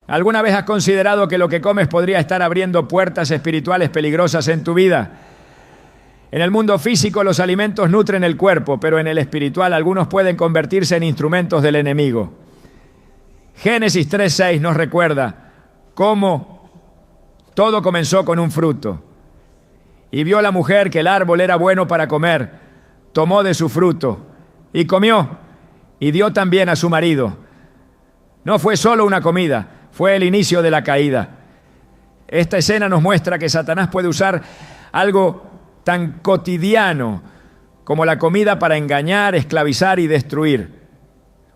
¿Alguna vez has considerado que lo que comes podría estar abriendo puertas espirituales peligrosas en tu vida? En el mundo físico los alimentos nutren el cuerpo, pero en el espiritual algunos pueden convertirse en instrumentos del enemigo. Génesis 3:6 nos recuerda cómo todo comenzó con un fruto. Y vio la mujer que el árbol era bueno para comer, tomó de su fruto y comió, y dio también a su marido. No fue solo una comida, fue el inicio de la caída. Esta escena nos muestra que Satanás puede usar algo tan cotidiano como la comida para engañar, esclavizar y destruir.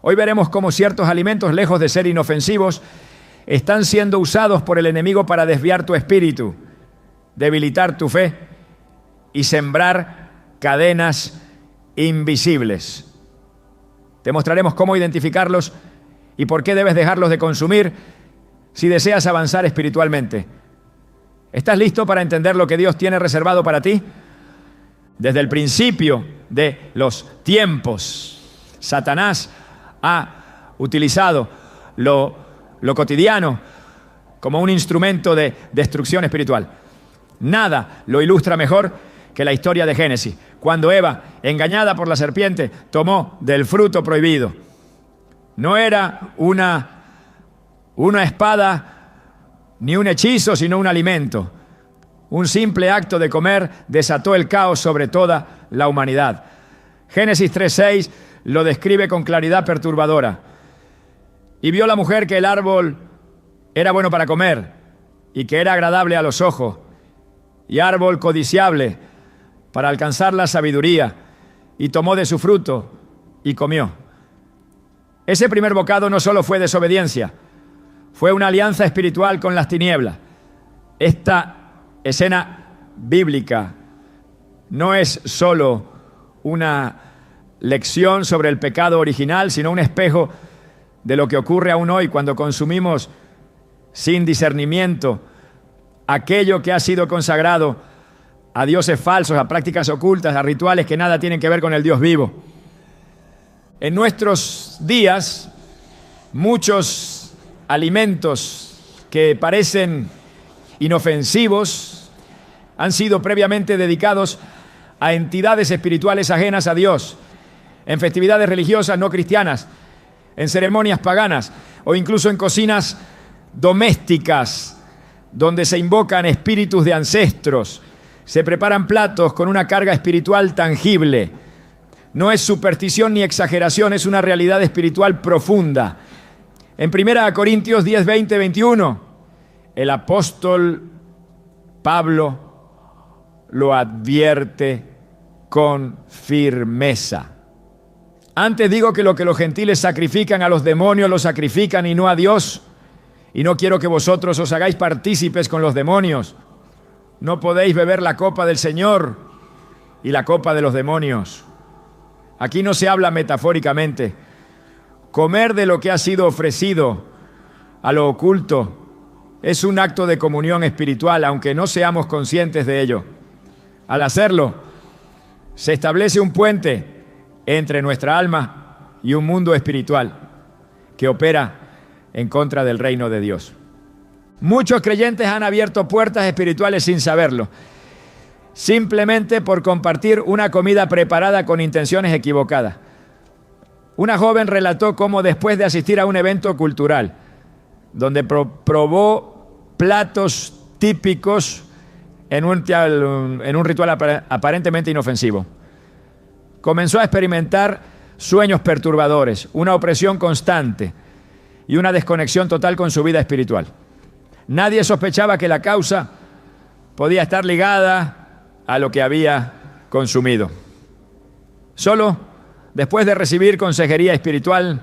Hoy veremos cómo ciertos alimentos, lejos de ser inofensivos, están siendo usados por el enemigo para desviar tu espíritu, debilitar tu fe y sembrar cadenas invisibles. Te mostraremos cómo identificarlos y por qué debes dejarlos de consumir si deseas avanzar espiritualmente. ¿Estás listo para entender lo que Dios tiene reservado para ti? Desde el principio de los tiempos, Satanás ha utilizado lo cotidiano como un instrumento de destrucción espiritual. Nada lo ilustra mejor que la historia de Génesis, cuando Eva, engañada por la serpiente, tomó del fruto prohibido. No era una espada ni un hechizo, sino un alimento. Un simple acto de comer desató el caos sobre toda la humanidad. Génesis 3:6 lo describe con claridad perturbadora. Y vio la mujer que el árbol era bueno para comer y que era agradable a los ojos y árbol codiciable para alcanzar la sabiduría, y tomó de su fruto y comió. Ese primer bocado no solo fue desobediencia, fue una alianza espiritual con las tinieblas. Esta escena bíblica no es solo una lección sobre el pecado original, sino un espejo de lo que ocurre aún hoy cuando consumimos sin discernimiento aquello que ha sido consagrado a dioses falsos, a prácticas ocultas, a rituales que nada tienen que ver con el Dios vivo. En nuestros días, muchos alimentos que parecen inofensivos han sido previamente dedicados a entidades espirituales ajenas a Dios, en festividades religiosas no cristianas, en ceremonias paganas o incluso en cocinas domésticas donde se invocan espíritus de ancestros. Se preparan platos con una carga espiritual tangible. No es superstición ni exageración, es una realidad espiritual profunda. En 1 Corintios 10, 20, 21, el apóstol Pablo lo advierte con firmeza. Antes digo que lo que los gentiles sacrifican a los demonios lo sacrifican y no a Dios. Y no quiero que vosotros os hagáis partícipes con los demonios. No podéis beber la copa del Señor y la copa de los demonios. Aquí no se habla metafóricamente. Comer de lo que ha sido ofrecido a lo oculto es un acto de comunión espiritual, aunque no seamos conscientes de ello. Al hacerlo, se establece un puente entre nuestra alma y un mundo espiritual que opera en contra del reino de Dios. Muchos creyentes han abierto puertas espirituales sin saberlo, simplemente por compartir una comida preparada con intenciones equivocadas. Una joven relató cómo después de asistir a un evento cultural, donde probó platos típicos en un ritual aparentemente inofensivo, comenzó a experimentar sueños perturbadores, una opresión constante y una desconexión total con su vida espiritual. Nadie sospechaba que la causa podía estar ligada a lo que había consumido. Solo después de recibir consejería espiritual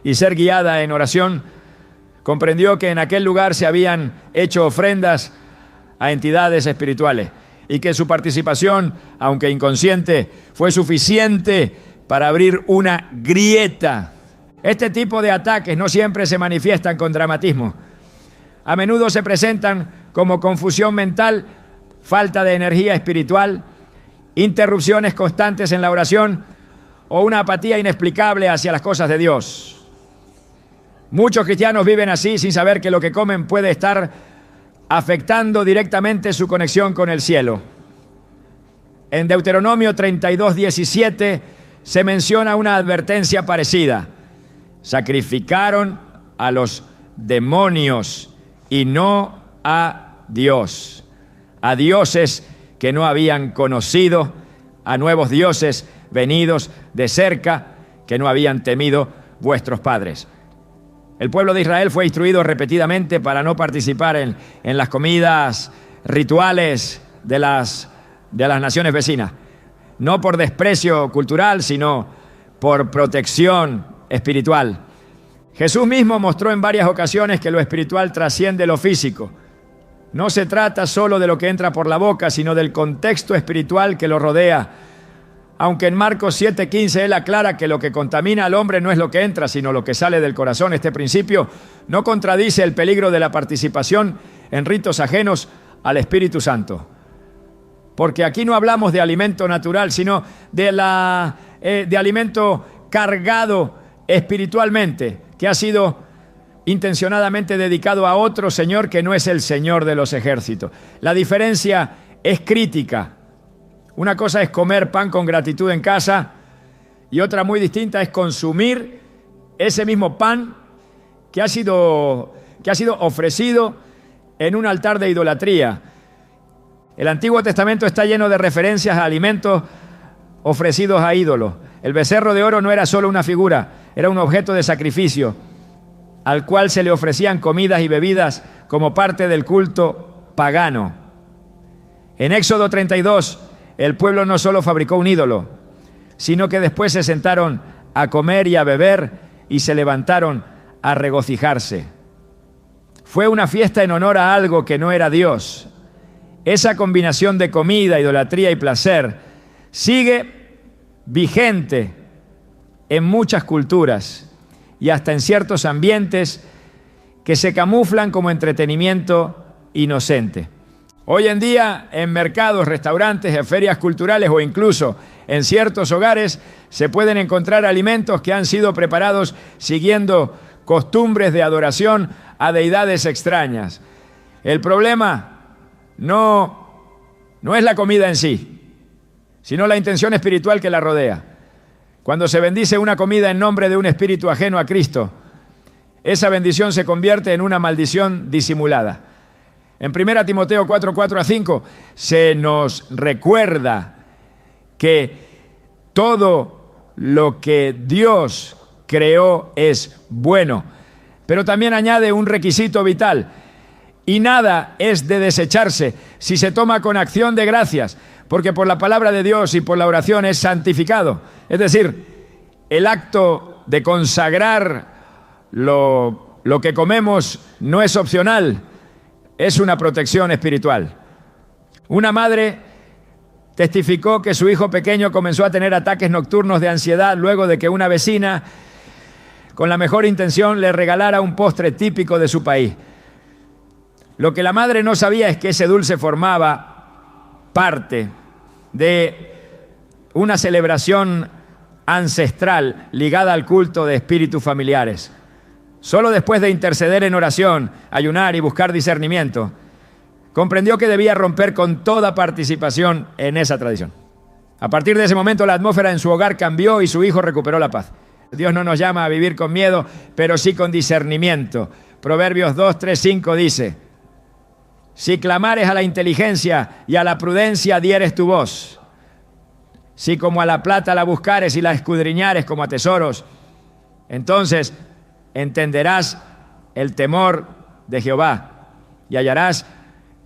y ser guiada en oración, comprendió que en aquel lugar se habían hecho ofrendas a entidades espirituales y que su participación, aunque inconsciente, fue suficiente para abrir una grieta. Este tipo de ataques no siempre se manifiestan con dramatismo. A menudo se presentan como confusión mental, falta de energía espiritual, interrupciones constantes en la oración o una apatía inexplicable hacia las cosas de Dios. Muchos cristianos viven así sin saber que lo que comen puede estar afectando directamente su conexión con el cielo. En Deuteronomio 32:17 se menciona una advertencia parecida. Sacrificaron a los demonios y no a Dios, a dioses que no habían conocido, a nuevos dioses venidos de cerca que no habían temido vuestros padres. El pueblo de Israel fue instruido repetidamente para no participar en las comidas rituales de las naciones vecinas, no por desprecio cultural, sino por protección espiritual. Jesús mismo mostró en varias ocasiones que lo espiritual trasciende lo físico. No se trata solo de lo que entra por la boca, sino del contexto espiritual que lo rodea. Aunque en Marcos 7:15 él aclara que lo que contamina al hombre no es lo que entra, sino lo que sale del corazón. Este principio no contradice el peligro de la participación en ritos ajenos al Espíritu Santo. Porque aquí no hablamos de alimento natural, sino de alimento cargado espiritualmente, que ha sido intencionadamente dedicado a otro Señor que no es el Señor de los ejércitos. La diferencia es crítica. Una cosa es comer pan con gratitud en casa y otra muy distinta es consumir ese mismo pan que ha sido ofrecido en un altar de idolatría. El Antiguo Testamento está lleno de referencias a alimentos ofrecidos a ídolos. El becerro de oro no era solo una figura, era un objeto de sacrificio al cual se le ofrecían comidas y bebidas como parte del culto pagano. En Éxodo 32, el pueblo no solo fabricó un ídolo, sino que después se sentaron a comer y a beber y se levantaron a regocijarse. Fue una fiesta en honor a algo que no era Dios. Esa combinación de comida, idolatría y placer sigue vigente en muchas culturas y hasta en ciertos ambientes que se camuflan como entretenimiento inocente. Hoy en día, en mercados, restaurantes, en ferias culturales o incluso en ciertos hogares, se pueden encontrar alimentos que han sido preparados siguiendo costumbres de adoración a deidades extrañas. El problema no es la comida en sí, sino la intención espiritual que la rodea. Cuando se bendice una comida en nombre de un espíritu ajeno a Cristo, esa bendición se convierte en una maldición disimulada. En 1 Timoteo 4:4-5 se nos recuerda que todo lo que Dios creó es bueno, pero también añade un requisito vital: y nada es de desecharse si se toma con acción de gracias, porque por la palabra de Dios y por la oración es santificado. Es decir, el acto de consagrar lo que comemos no es opcional, es una protección espiritual. Una madre testificó que su hijo pequeño comenzó a tener ataques nocturnos de ansiedad luego de que una vecina, con la mejor intención, le regalara un postre típico de su país. Lo que la madre no sabía es que ese dulce formaba parte de una celebración ancestral ligada al culto de espíritus familiares. Solo después de interceder en oración, ayunar y buscar discernimiento, comprendió que debía romper con toda participación en esa tradición. A partir de ese momento, la atmósfera en su hogar cambió y su hijo recuperó la paz. Dios no nos llama a vivir con miedo, pero sí con discernimiento. Proverbios 2:3-5 dice: si clamares a la inteligencia y a la prudencia dieres tu voz, si como a la plata la buscares y la escudriñares como a tesoros, entonces entenderás el temor de Jehová y hallarás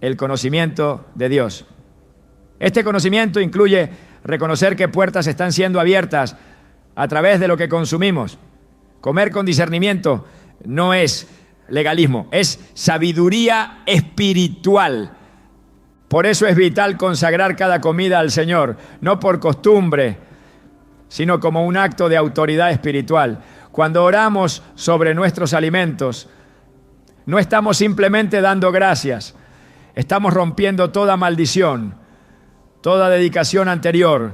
el conocimiento de Dios. Este conocimiento incluye reconocer qué puertas están siendo abiertas a través de lo que consumimos. Comer con discernimiento no es legalismo, es sabiduría espiritual. Por eso es vital consagrar cada comida al Señor, no por costumbre, sino como un acto de autoridad espiritual. Cuando oramos sobre nuestros alimentos, no estamos simplemente dando gracias, estamos rompiendo toda maldición, toda dedicación anterior,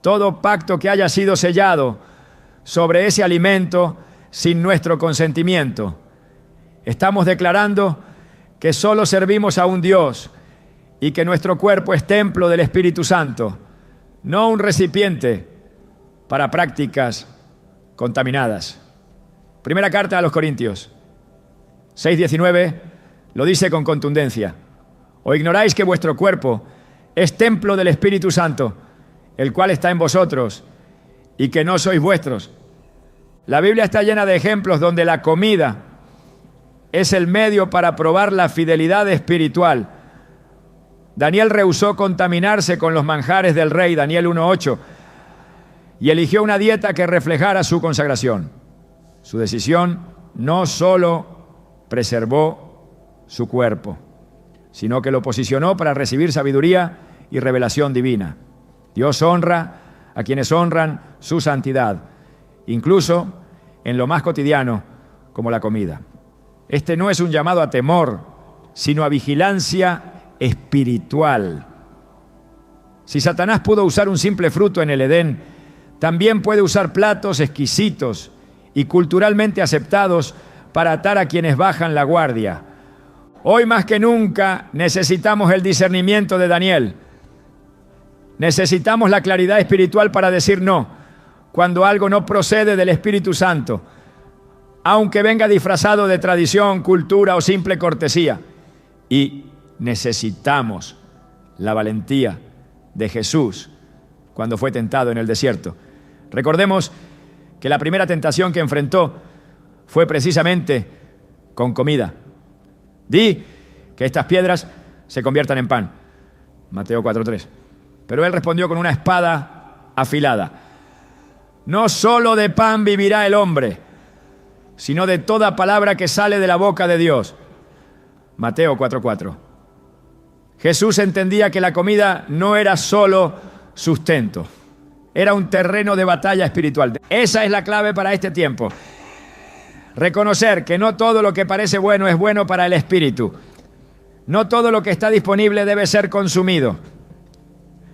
todo pacto que haya sido sellado sobre ese alimento sin nuestro consentimiento. Estamos declarando que solo servimos a un Dios y que nuestro cuerpo es templo del Espíritu Santo, no un recipiente para prácticas contaminadas. Primera carta a los Corintios 6:19 lo dice con contundencia. ¿O ignoráis que vuestro cuerpo es templo del Espíritu Santo, el cual está en vosotros, y que no sois vuestros? La Biblia está llena de ejemplos donde la comida es el medio para probar la fidelidad espiritual. Daniel rehusó contaminarse con los manjares del rey, Daniel 1:8, y eligió una dieta que reflejara su consagración. Su decisión no solo preservó su cuerpo, sino que lo posicionó para recibir sabiduría y revelación divina. Dios honra a quienes honran su santidad, incluso en lo más cotidiano como la comida. Este no es un llamado a temor, sino a vigilancia espiritual. Si Satanás pudo usar un simple fruto en el Edén, también puede usar platos exquisitos y culturalmente aceptados para atar a quienes bajan la guardia. Hoy más que nunca necesitamos el discernimiento de Daniel. Necesitamos la claridad espiritual para decir no cuando algo no procede del Espíritu Santo, aunque venga disfrazado de tradición, cultura o simple cortesía. Y necesitamos la valentía de Jesús cuando fue tentado en el desierto. Recordemos que la primera tentación que enfrentó fue precisamente con comida. Di que estas piedras se conviertan en pan. Mateo 4:3. Pero él respondió con una espada afilada. No solo de pan vivirá el hombre, sino de toda palabra que sale de la boca de Dios. Mateo 4:4. Jesús entendía que la comida no era solo sustento, era un terreno de batalla espiritual. Esa es la clave para este tiempo. Reconocer que no todo lo que parece bueno es bueno para el espíritu. No todo lo que está disponible debe ser consumido.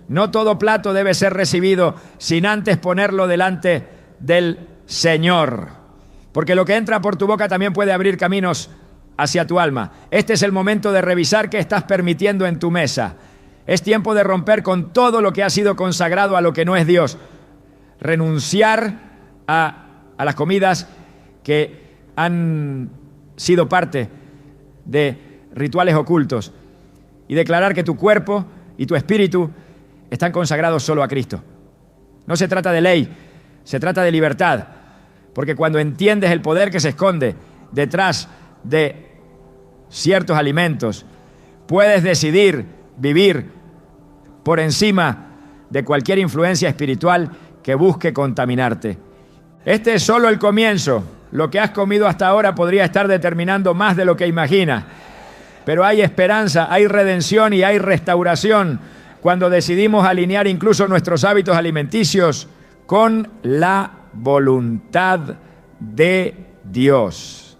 No todo plato debe ser recibido sin antes ponerlo delante del Señor. Porque lo que entra por tu boca también puede abrir caminos hacia tu alma. Este es el momento de revisar qué estás permitiendo en tu mesa. Es tiempo de romper con todo lo que ha sido consagrado a lo que no es Dios. Renunciar a las comidas que han sido parte de rituales ocultos y declarar que tu cuerpo y tu espíritu están consagrados solo a Cristo. No se trata de ley, se trata de libertad, porque cuando entiendes el poder que se esconde detrás de ciertos alimentos, puedes decidir vivir por encima de cualquier influencia espiritual que busque contaminarte. Este es solo el comienzo. Lo que has comido hasta ahora podría estar determinando más de lo que imaginas. Pero hay esperanza, hay redención y hay restauración cuando decidimos alinear incluso nuestros hábitos alimenticios con la voluntad de Dios.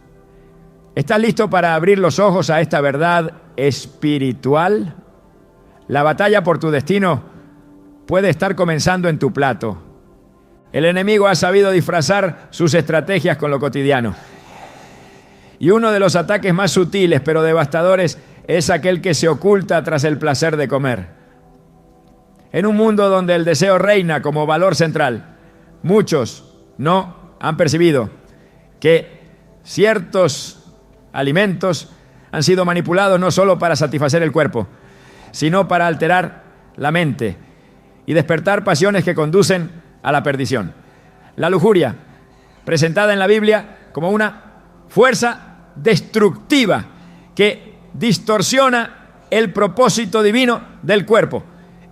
¿Estás listo para abrir los ojos a esta verdad espiritual? La batalla por tu destino puede estar comenzando en tu plato. El enemigo ha sabido disfrazar sus estrategias con lo cotidiano. Y uno de los ataques más sutiles pero devastadores es aquel que se oculta tras el placer de comer. En un mundo donde el deseo reina como valor central, muchos no han percibido que ciertos alimentos han sido manipulados no solo para satisfacer el cuerpo, sino para alterar la mente y despertar pasiones que conducen a la perdición. La lujuria, presentada en la Biblia como una fuerza destructiva que distorsiona el propósito divino del cuerpo,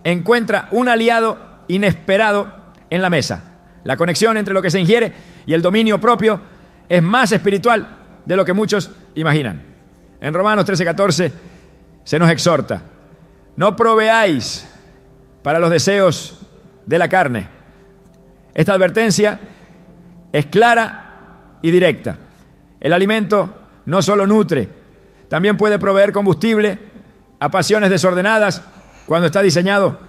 encuentra un aliado inesperado en la mesa. La conexión entre lo que se ingiere y el dominio propio es más espiritual de lo que muchos imaginan. En Romanos 13:14 se nos exhorta: no proveáis para los deseos de la carne. Esta advertencia es clara y directa. El alimento no solo nutre, también puede proveer combustible a pasiones desordenadas cuando está diseñado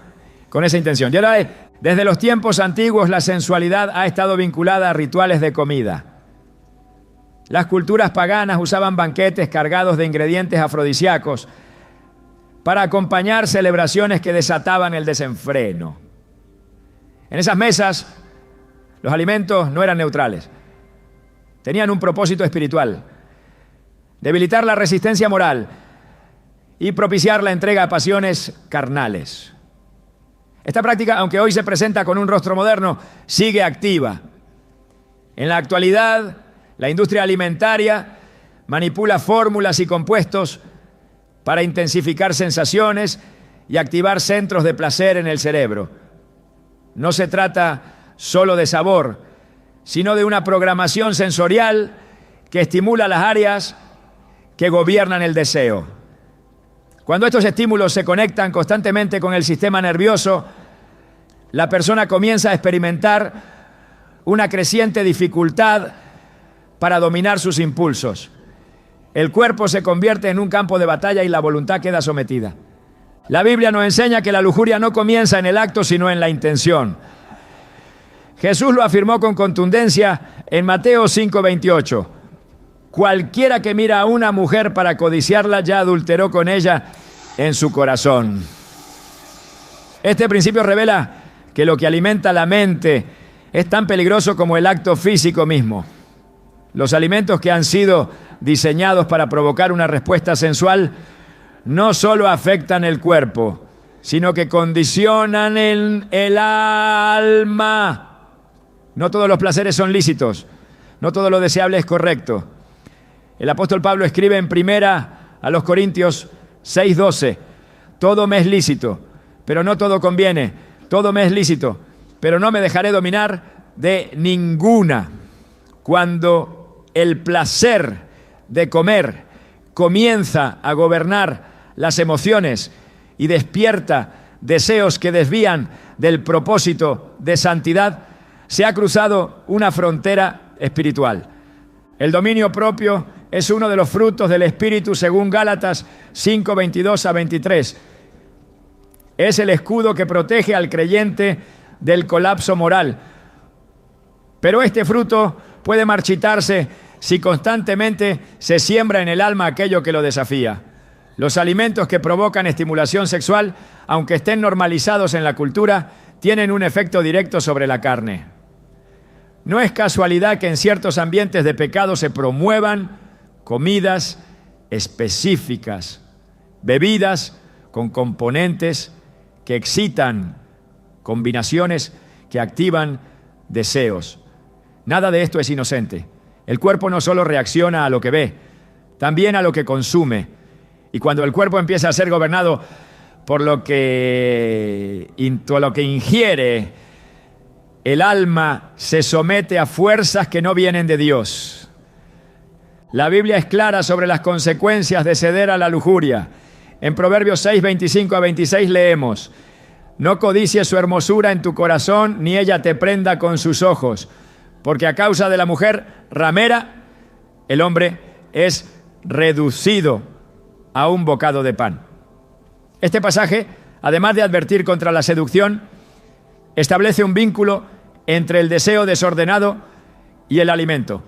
con esa intención. Y ahora, desde los tiempos antiguos, la sensualidad ha estado vinculada a rituales de comida. Las culturas paganas usaban banquetes cargados de ingredientes afrodisíacos para acompañar celebraciones que desataban el desenfreno. En esas mesas, los alimentos no eran neutrales. Tenían un propósito espiritual: debilitar la resistencia moral y propiciar la entrega a pasiones carnales. Esta práctica, aunque hoy se presenta con un rostro moderno, sigue activa. En la actualidad, la industria alimentaria manipula fórmulas y compuestos para intensificar sensaciones y activar centros de placer en el cerebro. No se trata solo de sabor, sino de una programación sensorial que estimula las áreas que gobiernan el deseo. Cuando estos estímulos se conectan constantemente con el sistema nervioso, la persona comienza a experimentar una creciente dificultad para dominar sus impulsos. El cuerpo se convierte en un campo de batalla y la voluntad queda sometida. La Biblia nos enseña que la lujuria no comienza en el acto, sino en la intención. Jesús lo afirmó con contundencia en Mateo 5:28. Cualquiera que mira a una mujer para codiciarla ya adulteró con ella en su corazón. Este principio revela que lo que alimenta la mente es tan peligroso como el acto físico mismo. Los alimentos que han sido diseñados para provocar una respuesta sensual no solo afectan el cuerpo, sino que condicionan el alma. No todos los placeres son lícitos, no todo lo deseable es correcto. El apóstol Pablo escribe en primera a los Corintios 6:12: todo me es lícito, pero no todo conviene. Todo me es lícito, pero no me dejaré dominar de ninguna. Cuando el placer de comer comienza a gobernar las emociones y despierta deseos que desvían del propósito de santidad, se ha cruzado una frontera espiritual. El dominio propio es uno de los frutos del Espíritu según Gálatas 5:22-23. Es el escudo que protege al creyente del colapso moral. Pero este fruto puede marchitarse si constantemente se siembra en el alma aquello que lo desafía. Los alimentos que provocan estimulación sexual, aunque estén normalizados en la cultura, tienen un efecto directo sobre la carne. No es casualidad que en ciertos ambientes de pecado se promuevan comidas específicas, bebidas con componentes que excitan, combinaciones que activan deseos. Nada de esto es inocente. El cuerpo no solo reacciona a lo que ve, también a lo que consume. Y cuando el cuerpo empieza a ser gobernado por lo que ingiere, el alma se somete a fuerzas que no vienen de Dios. La Biblia es clara sobre las consecuencias de ceder a la lujuria. En Proverbios 6:25-26 leemos: no codicies su hermosura en tu corazón, ni ella te prenda con sus ojos, porque a causa de la mujer ramera, el hombre es reducido a un bocado de pan. Este pasaje, además de advertir contra la seducción, establece un vínculo entre el deseo desordenado y el alimento.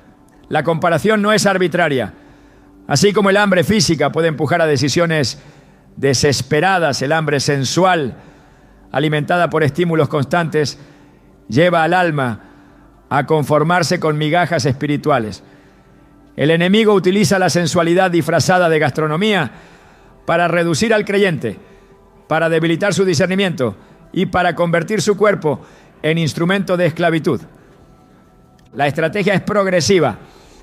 La comparación no es arbitraria. Así como el hambre física puede empujar a decisiones desesperadas, el hambre sensual, alimentada por estímulos constantes, lleva al alma a conformarse con migajas espirituales. El enemigo utiliza la sensualidad disfrazada de gastronomía para reducir al creyente, para debilitar su discernimiento y para convertir su cuerpo en instrumento de esclavitud. La estrategia es progresiva.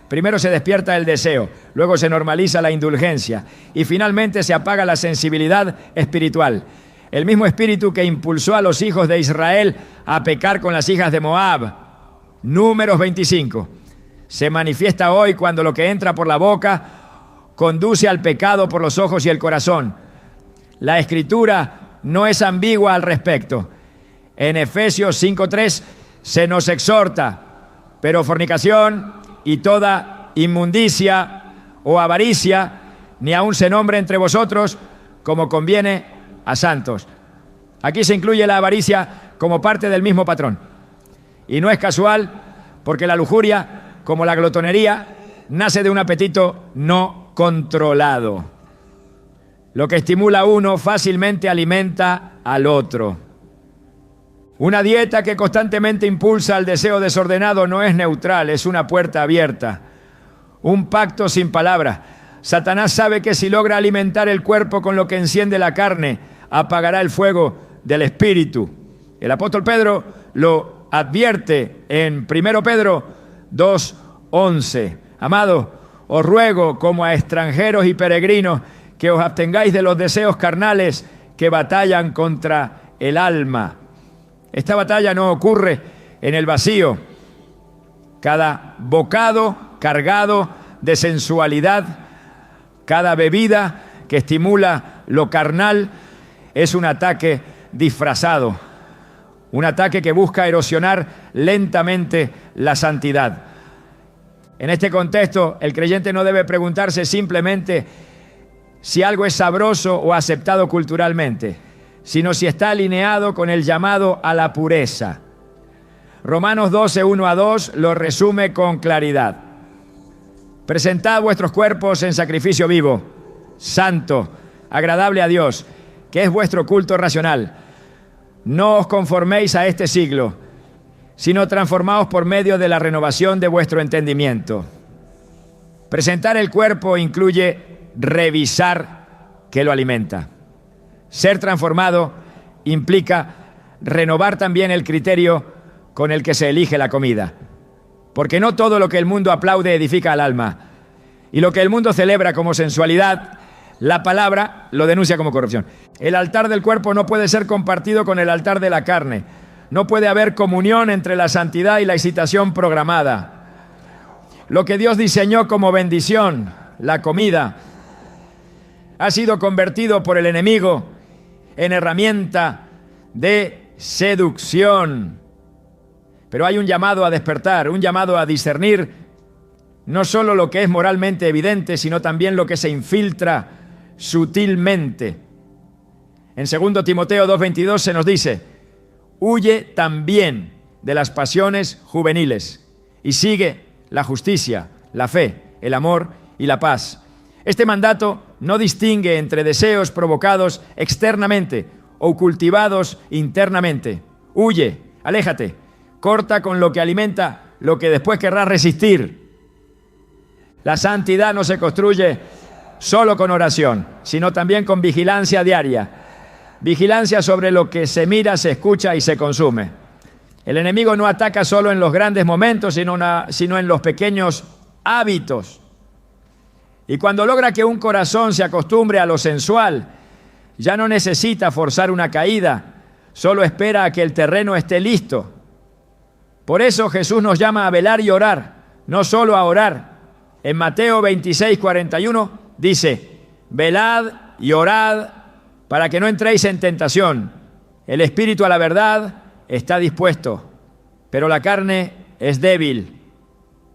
Primero se despierta el deseo, luego se normaliza la indulgencia y finalmente se apaga la sensibilidad espiritual. El mismo espíritu que impulsó a los hijos de Israel a pecar con las hijas de Moab, Números 25, se manifiesta hoy cuando lo que entra por la boca conduce al pecado por los ojos y el corazón. La Escritura no es ambigua al respecto. En Efesios 5:3 se nos exhorta: pero fornicación y toda inmundicia o avaricia ni aun se nombre entre vosotros como conviene a santos. Aquí se incluye la avaricia como parte del mismo patrón. Y no es casual, porque la lujuria, como la glotonería, nace de un apetito no controlado. Lo que estimula a uno fácilmente alimenta al otro. Una dieta que constantemente impulsa al deseo desordenado no es neutral, es una puerta abierta. Un pacto sin palabras. Satanás sabe que si logra alimentar el cuerpo con lo que enciende la carne, apagará el fuego del espíritu. El apóstol Pedro lo advierte en 1 Pedro 2:11. Amados, os ruego como a extranjeros y peregrinos que os abstengáis de los deseos carnales que batallan contra el alma. Esta batalla no ocurre en el vacío. Cada bocado cargado de sensualidad, cada bebida que estimula lo carnal es un ataque disfrazado, un ataque que busca erosionar lentamente la santidad. En este contexto, el creyente no debe preguntarse simplemente si algo es sabroso o aceptado culturalmente, sino si está alineado con el llamado a la pureza. Romanos 12, 1-2 lo resume con claridad. Presentad vuestros cuerpos en sacrificio vivo, santo, agradable a Dios, que es vuestro culto racional. No os conforméis a este siglo, sino transformaos por medio de la renovación de vuestro entendimiento. Presentar el cuerpo incluye revisar qué lo alimenta. Ser transformado implica renovar también el criterio con el que se elige la comida. Porque no todo lo que el mundo aplaude edifica al alma. Y lo que el mundo celebra como sensualidad, la palabra lo denuncia como corrupción. El altar del cuerpo no puede ser compartido con el altar de la carne. No puede haber comunión entre la santidad y la excitación programada. Lo que Dios diseñó como bendición, la comida, ha sido convertido por el enemigo en herramienta de seducción. Pero hay un llamado a despertar, un llamado a discernir no solo lo que es moralmente evidente, sino también lo que se infiltra sutilmente. En 2 Timoteo 2:22 se nos dice: huye también de las pasiones juveniles y sigue la justicia, la fe, el amor y la paz. Este mandato no distingue entre deseos provocados externamente o cultivados internamente. Huye, aléjate, corta con lo que alimenta lo que después querrás resistir. La santidad no se construye solo con oración, sino también con vigilancia diaria. Vigilancia sobre lo que se mira, se escucha y se consume. El enemigo no ataca solo en los grandes momentos, sino en los pequeños hábitos. Y cuando logra que un corazón se acostumbre a lo sensual, ya no necesita forzar una caída, solo espera a que el terreno esté listo. Por eso Jesús nos llama a velar y orar, no solo a orar. En Mateo 26:41 dice: velad y orad para que no entréis en tentación. El espíritu a la verdad está dispuesto, pero la carne es débil.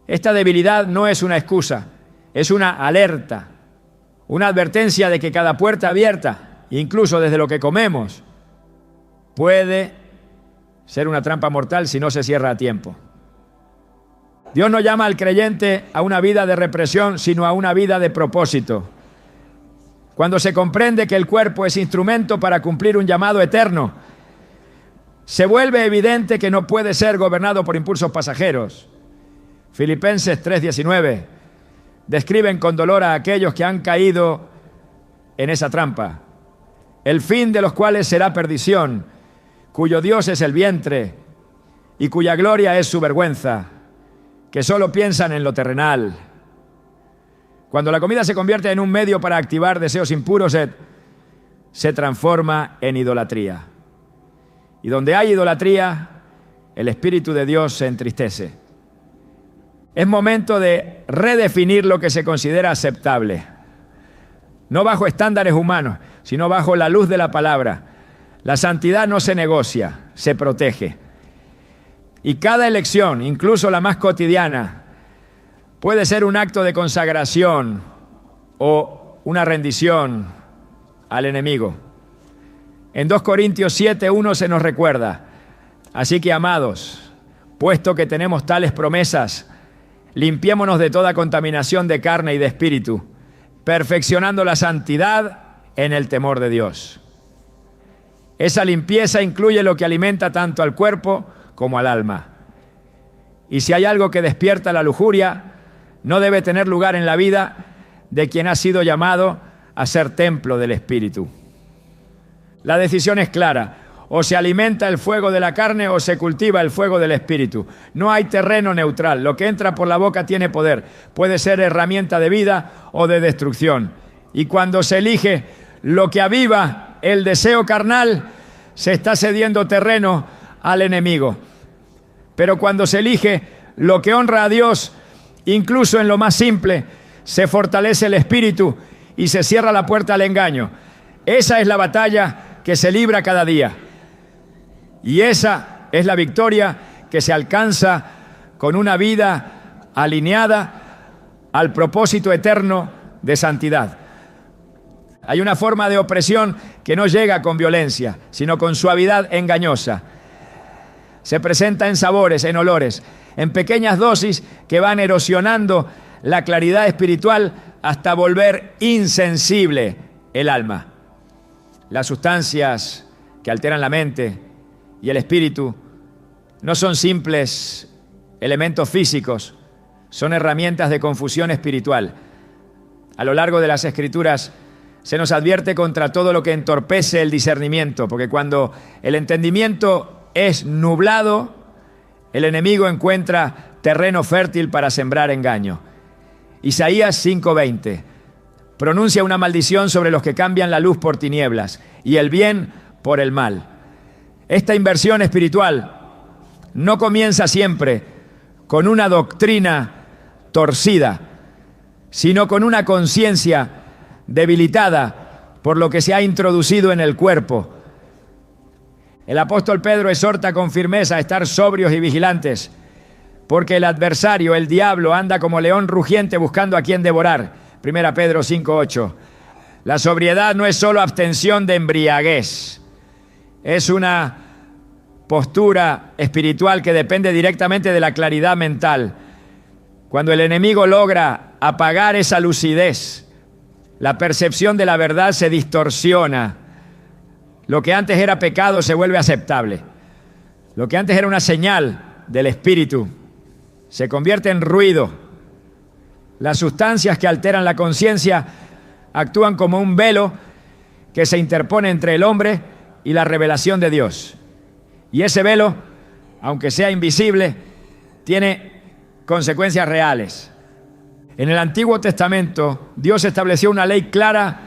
Esta debilidad no es una excusa, es una alerta, una advertencia de que cada puerta abierta, incluso desde lo que comemos, puede ser una trampa mortal si no se cierra a tiempo. Dios no llama al creyente a una vida de represión, sino a una vida de propósito. Cuando se comprende que el cuerpo es instrumento para cumplir un llamado eterno, se vuelve evidente que no puede ser gobernado por impulsos pasajeros. Filipenses 3:19 describen con dolor a aquellos que han caído en esa trampa, el fin de los cuales será perdición, cuyo Dios es el vientre y cuya gloria es su vergüenza, que solo piensan en lo terrenal. Cuando la comida se convierte en un medio para activar deseos impuros, se transforma en idolatría. Y donde hay idolatría, el Espíritu de Dios se entristece. Es momento de redefinir lo que se considera aceptable. No bajo estándares humanos, sino bajo la luz de la palabra. La santidad no se negocia, se protege. Y cada elección, incluso la más cotidiana, puede ser un acto de consagración o una rendición al enemigo. En 2 Corintios 7:1 se nos recuerda: así que, amados, puesto que tenemos tales promesas, limpiémonos de toda contaminación de carne y de espíritu, perfeccionando la santidad en el temor de Dios. Esa limpieza incluye lo que alimenta tanto al cuerpo como al alma. Y si hay algo que despierta la lujuria, no debe tener lugar en la vida de quien ha sido llamado a ser templo del Espíritu. La decisión es clara: o se alimenta el fuego de la carne o se cultiva el fuego del Espíritu. No hay terreno neutral. Lo que entra por la boca tiene poder. Puede ser herramienta de vida o de destrucción. Y cuando se elige lo que aviva el deseo carnal, se está cediendo terreno al enemigo. Pero cuando se elige lo que honra a Dios, incluso en lo más simple, se fortalece el espíritu y se cierra la puerta al engaño. Esa es la batalla que se libra cada día. Y esa es la victoria que se alcanza con una vida alineada al propósito eterno de santidad. Hay una forma de opresión que no llega con violencia, sino con suavidad engañosa. Se presenta en sabores, en olores, en pequeñas dosis que van erosionando la claridad espiritual hasta volver insensible el alma. Las sustancias que alteran la mente y el espíritu no son simples elementos físicos, son herramientas de confusión espiritual. A lo largo de las Escrituras se nos advierte contra todo lo que entorpece el discernimiento, porque cuando el entendimiento es nublado, el enemigo encuentra terreno fértil para sembrar engaño. Isaías 5:20 pronuncia una maldición sobre los que cambian la luz por tinieblas y el bien por el mal. Esta inversión espiritual no comienza siempre con una doctrina torcida, sino con una conciencia debilitada por lo que se ha introducido en el cuerpo. El apóstol Pedro exhorta con firmeza a estar sobrios y vigilantes, porque el adversario, el diablo, anda como león rugiente buscando a quien devorar. 1 Pedro 5:8. La sobriedad no es solo abstención de embriaguez, es una postura espiritual que depende directamente de la claridad mental. Cuando el enemigo logra apagar esa lucidez, la percepción de la verdad se distorsiona. Lo que antes era pecado se vuelve aceptable. Lo que antes era una señal del espíritu se convierte en ruido. Las sustancias que alteran la conciencia actúan como un velo que se interpone entre el hombre y la revelación de Dios. Y ese velo, aunque sea invisible, tiene consecuencias reales. En el Antiguo Testamento, Dios estableció una ley clara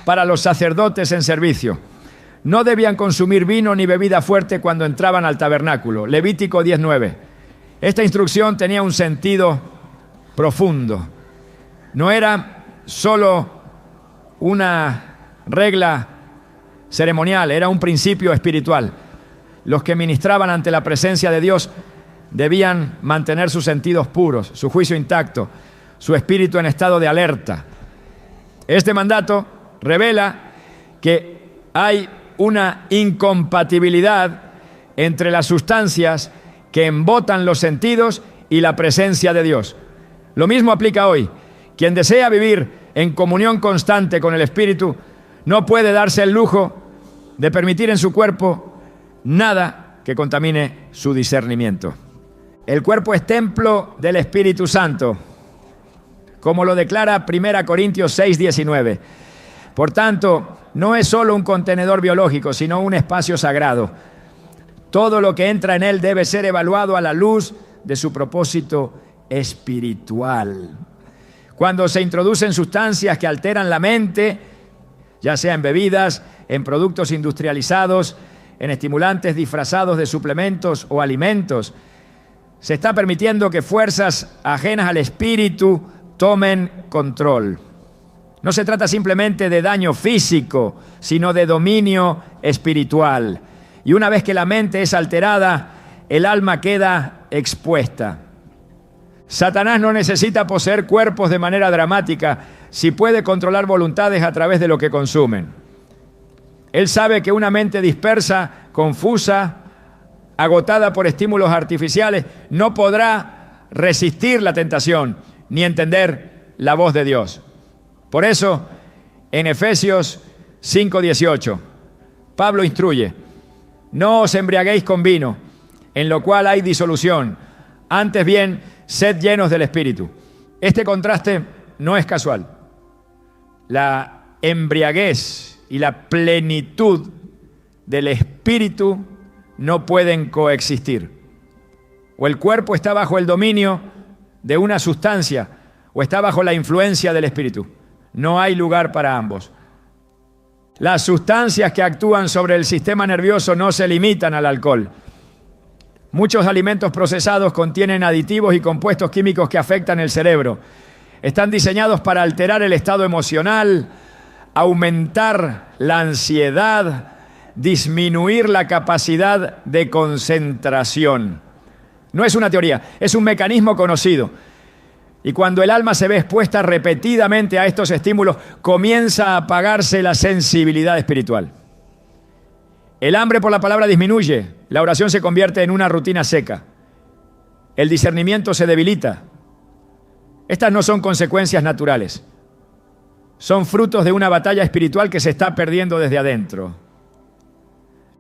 para los sacerdotes en servicio. No debían consumir vino ni bebida fuerte cuando entraban al tabernáculo. Levítico 19. Esta instrucción tenía un sentido profundo. No era solo una regla ceremonial, era un principio espiritual. Los que ministraban ante la presencia de Dios debían mantener sus sentidos puros, su juicio intacto, su espíritu en estado de alerta. Este mandato revela que hay una incompatibilidad entre las sustancias que embotan los sentidos y la presencia de Dios. Lo mismo aplica hoy. Quien desea vivir en comunión constante con el Espíritu no puede darse el lujo de permitir en su cuerpo nada que contamine su discernimiento. El cuerpo es templo del Espíritu Santo, como lo declara 1 Corintios 6:19. Por tanto, no es solo un contenedor biológico, sino un espacio sagrado. Todo lo que entra en él debe ser evaluado a la luz de su propósito espiritual. Cuando se introducen sustancias que alteran la mente, ya sea en bebidas, en productos industrializados, en estimulantes disfrazados de suplementos o alimentos, se está permitiendo que fuerzas ajenas al espíritu tomen control. No se trata simplemente de daño físico, sino de dominio espiritual. Y una vez que la mente es alterada, el alma queda expuesta. Satanás no necesita poseer cuerpos de manera dramática si puede controlar voluntades a través de lo que consumen. Él sabe que una mente dispersa, confusa, agotada por estímulos artificiales, no podrá resistir la tentación, ni entender la voz de Dios. Por eso, en Efesios 5:18, Pablo instruye: no os embriaguéis con vino, en lo cual hay disolución, antes bien, sed llenos del Espíritu. Este contraste no es casual. La embriaguez y la plenitud del Espíritu no pueden coexistir. O el cuerpo está bajo el dominio de una sustancia, o está bajo la influencia del Espíritu. No hay lugar para ambos. Las sustancias que actúan sobre el sistema nervioso no se limitan al alcohol. Muchos alimentos procesados contienen aditivos y compuestos químicos que afectan el cerebro. Están diseñados para alterar el estado emocional, aumentar la ansiedad, disminuir la capacidad de concentración. No es una teoría, es un mecanismo conocido. Y cuando el alma se ve expuesta repetidamente a estos estímulos, comienza a apagarse la sensibilidad espiritual. El hambre por la palabra disminuye, la oración se convierte en una rutina seca. El discernimiento se debilita. Estas no son consecuencias naturales. Son frutos de una batalla espiritual que se está perdiendo desde adentro.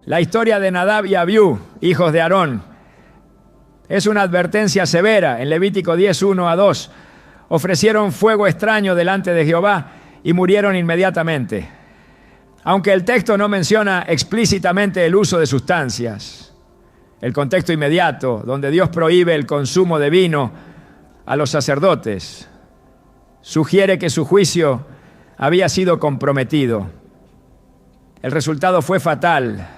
La historia de Nadab y Abiú, hijos de Aarón, es una advertencia severa. En Levítico 10:1-2, ofrecieron fuego extraño delante de Jehová y murieron inmediatamente. Aunque el texto no menciona explícitamente el uso de sustancias, el contexto inmediato, donde Dios prohíbe el consumo de vino a los sacerdotes, sugiere que su juicio había sido comprometido. El resultado fue fatal.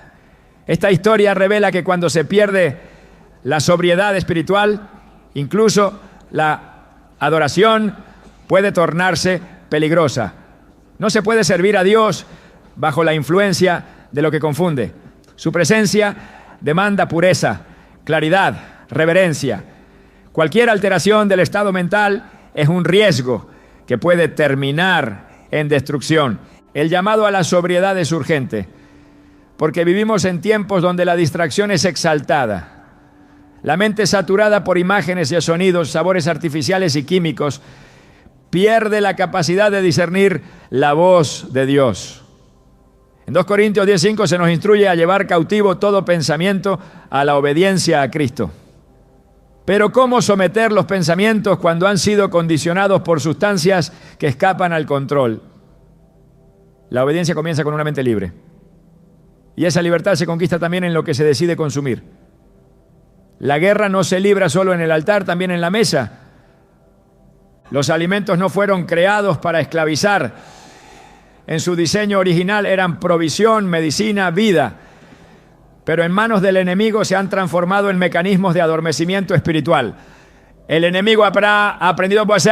Esta historia revela que cuando se pierde la sobriedad espiritual, incluso la adoración puede tornarse peligrosa. No se puede servir a Dios bajo la influencia de lo que confunde. Su presencia demanda pureza, claridad, reverencia. Cualquier alteración del estado mental es un riesgo que puede terminar en destrucción. El llamado a la sobriedad es urgente, porque vivimos en tiempos donde la distracción es exaltada. La mente saturada por imágenes y sonidos, sabores artificiales y químicos, pierde la capacidad de discernir la voz de Dios. En 2 Corintios 10:5 se nos instruye a llevar cautivo todo pensamiento a la obediencia a Cristo. Pero ¿cómo someter los pensamientos cuando han sido condicionados por sustancias que escapan al control? La obediencia comienza con una mente libre. Y esa libertad se conquista también en lo que se decide consumir. La guerra no se libra solo en el altar, también en la mesa. Los alimentos no fueron creados para esclavizar. En su diseño original eran provisión, medicina, vida. Pero en manos del enemigo se han transformado en mecanismos de adormecimiento espiritual. El enemigo habrá aprendido pues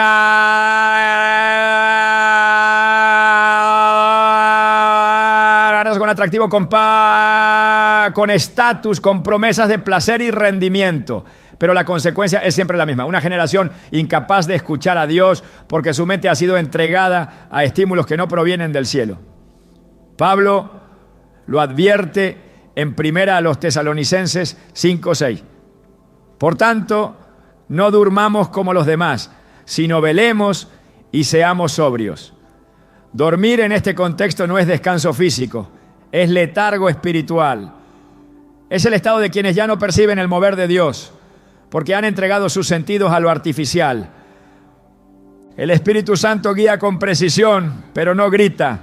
con atractivo, con estatus, con promesas de placer y rendimiento. Pero la consecuencia es siempre la misma. Una generación incapaz de escuchar a Dios porque su mente ha sido entregada a estímulos que no provienen del cielo. Pablo lo advierte en 1 Tesalonicenses 5:6. Por tanto, no durmamos como los demás, sino velemos y seamos sobrios. Dormir en este contexto no es descanso físico, es letargo espiritual. Es el estado de quienes ya no perciben el mover de Dios, porque han entregado sus sentidos a lo artificial. El Espíritu Santo guía con precisión, pero no grita.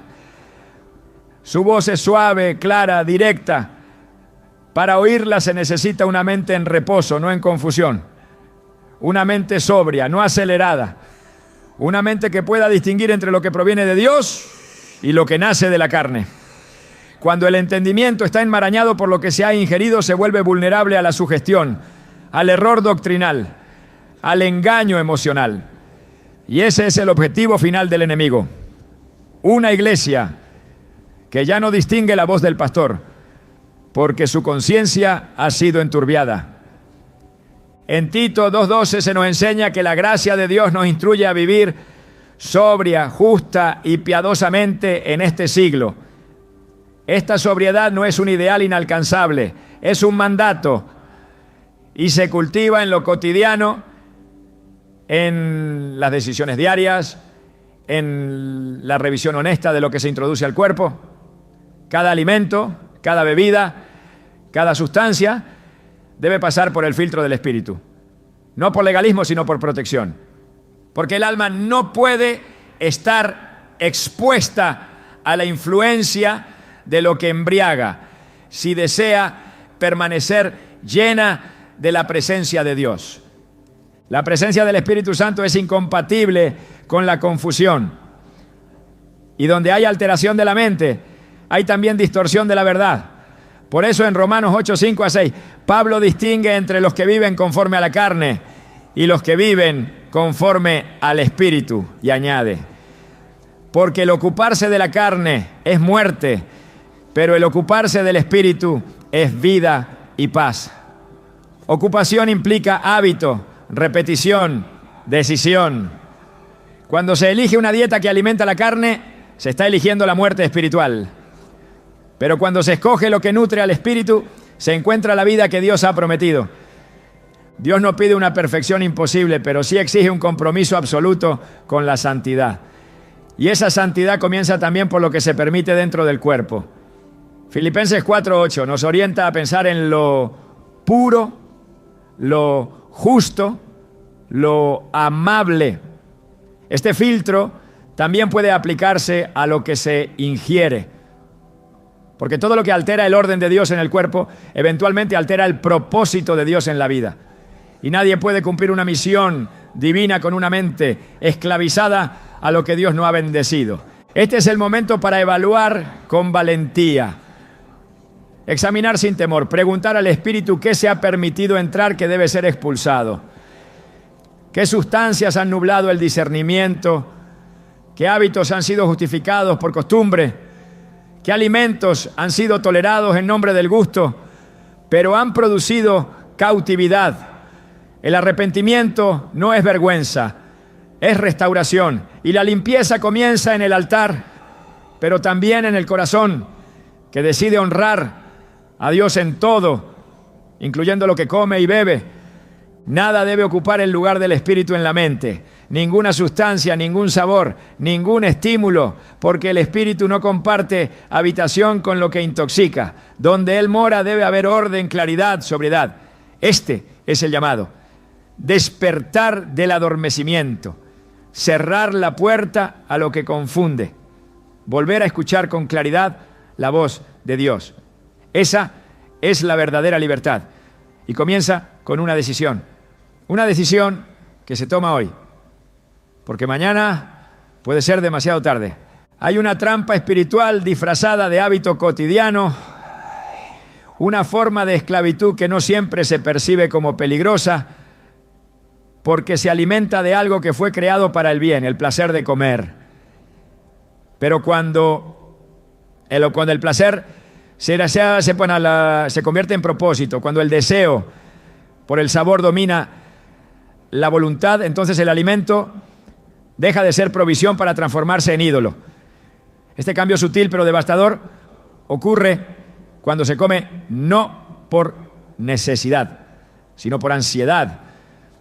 Su voz es suave, clara, directa. Para oírla se necesita una mente en reposo, no en confusión. Una mente sobria, no acelerada. Una mente que pueda distinguir entre lo que proviene de Dios y lo que nace de la carne. Cuando el entendimiento está enmarañado por lo que se ha ingerido, se vuelve vulnerable a la sugestión, al error doctrinal, al engaño emocional. Y ese es el objetivo final del enemigo. Una iglesia que ya no distingue la voz del pastor, porque su conciencia ha sido enturbiada. En Tito 2:12 se nos enseña que la gracia de Dios nos instruye a vivir sobria, justa y piadosamente en este siglo. Esta sobriedad no es un ideal inalcanzable, es un mandato y se cultiva en lo cotidiano en las decisiones diarias, en la revisión honesta de lo que se introduce al cuerpo. Cada alimento, cada bebida, cada sustancia debe pasar por el filtro del Espíritu. No por legalismo, sino por protección. Porque el alma no puede estar expuesta a la influencia de lo que embriaga si desea permanecer llena de la presencia de Dios. La presencia del Espíritu Santo es incompatible con la confusión. Y donde hay alteración de la mente, hay también distorsión de la verdad. Por eso en Romanos 8, 5 a 6, Pablo distingue entre los que viven conforme a la carne y los que viven conforme al Espíritu, y añade: porque el ocuparse de la carne es muerte, pero el ocuparse del Espíritu es vida y paz. Ocupación implica hábito, repetición, decisión. Cuando se elige una dieta que alimenta la carne, se está eligiendo la muerte espiritual. Pero cuando se escoge lo que nutre al espíritu, se encuentra la vida que Dios ha prometido. Dios no pide una perfección imposible, pero sí exige un compromiso absoluto con la santidad. Y esa santidad comienza también por lo que se permite dentro del cuerpo. Filipenses 4:8 nos orienta a pensar en lo puro, lo justo, lo amable. Este filtro también puede aplicarse a lo que se ingiere, porque todo lo que altera el orden de Dios en el cuerpo eventualmente altera el propósito de Dios en la vida. Y nadie puede cumplir una misión divina con una mente esclavizada a lo que Dios no ha bendecido. Este es el momento para evaluar con valentía, examinar sin temor, preguntar al Espíritu qué se ha permitido entrar que debe ser expulsado, qué sustancias han nublado el discernimiento, qué hábitos han sido justificados por costumbre, qué alimentos han sido tolerados en nombre del gusto, pero han producido cautividad. El arrepentimiento no es vergüenza, es restauración. Y la limpieza comienza en el altar, pero también en el corazón, que decide honrar a Dios en todo, incluyendo lo que come y bebe. Nada debe ocupar el lugar del Espíritu en la mente. Ninguna sustancia, ningún sabor, ningún estímulo, porque el Espíritu no comparte habitación con lo que intoxica. Donde Él mora debe haber orden, claridad, sobriedad. Este es el llamado. Despertar del adormecimiento, cerrar la puerta a lo que confunde, volver a escuchar con claridad la voz de Dios. Esa es la verdadera libertad. Y comienza con una decisión que se toma hoy, porque mañana puede ser demasiado tarde. Hay una trampa espiritual disfrazada de hábito cotidiano, una forma de esclavitud que no siempre se percibe como peligrosa, porque se alimenta de algo que fue creado para el bien, el placer de comer. Pero cuando el placer se convierte en propósito, cuando el deseo por el sabor domina la voluntad, entonces el alimento deja de ser provisión para transformarse en ídolo. Este cambio sutil pero devastador ocurre cuando se come no por necesidad, sino por ansiedad,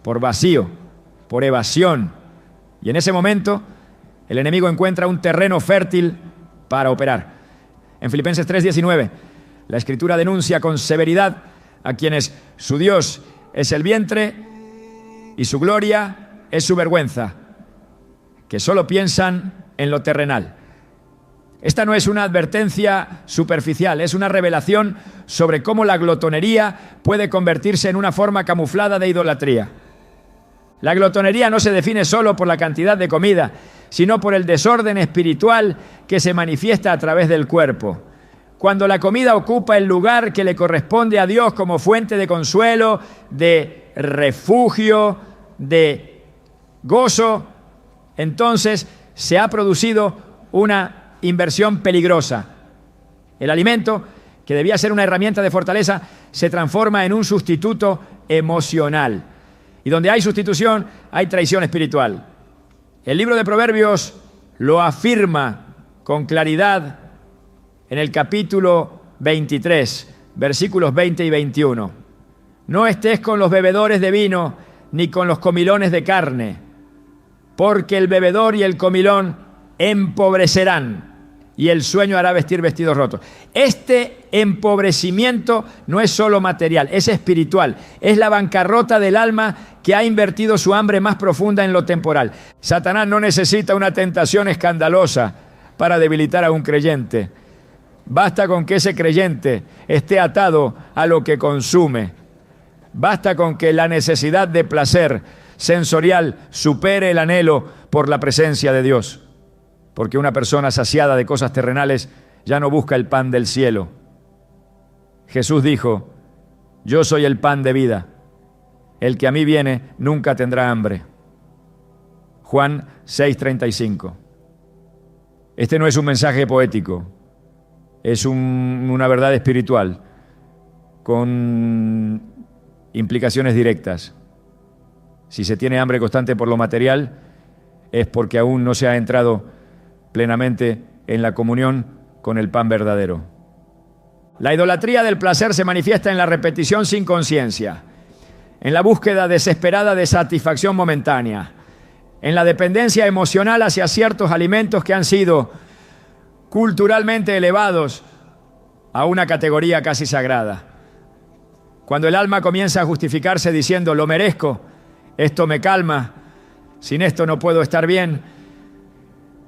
por vacío, por evasión. Y en ese momento, el enemigo encuentra un terreno fértil para operar. En Filipenses 3:19, la Escritura denuncia con severidad a quienes su Dios es el vientre y su gloria es su vergüenza, que solo piensan en lo terrenal. Esta no es una advertencia superficial, es una revelación sobre cómo la glotonería puede convertirse en una forma camuflada de idolatría. La glotonería no se define solo por la cantidad de comida, sino por el desorden espiritual que se manifiesta a través del cuerpo. Cuando la comida ocupa el lugar que le corresponde a Dios como fuente de consuelo, de refugio, de gozo, entonces se ha producido una inversión peligrosa. El alimento, que debía ser una herramienta de fortaleza, se transforma en un sustituto emocional. Y donde hay sustitución, hay traición espiritual. El libro de Proverbios lo afirma con claridad en el capítulo 23, versículos 20 y 21. No estés con los bebedores de vino, ni con los comilones de carne, porque el bebedor y el comilón empobrecerán, y el sueño hará vestir vestidos rotos. Este empobrecimiento no es solo material, es espiritual. Es la bancarrota del alma que ha invertido su hambre más profunda en lo temporal. Satanás no necesita una tentación escandalosa para debilitar a un creyente. Basta con que ese creyente esté atado a lo que consume. Basta con que la necesidad de placer sensorial supere el anhelo por la presencia de Dios. Porque una persona saciada de cosas terrenales ya no busca el pan del cielo. Jesús dijo: yo soy el pan de vida. El que a mí viene nunca tendrá hambre. Juan 6:35. Este no es un mensaje poético, es una verdad espiritual con implicaciones directas. Si se tiene hambre constante por lo material, es porque aún no se ha entrado plenamente en la comunión con el pan verdadero. La idolatría del placer se manifiesta en la repetición sin conciencia, en la búsqueda desesperada de satisfacción momentánea, en la dependencia emocional hacia ciertos alimentos que han sido culturalmente elevados a una categoría casi sagrada. Cuando el alma comienza a justificarse diciendo: lo merezco, esto me calma, sin esto no puedo estar bien,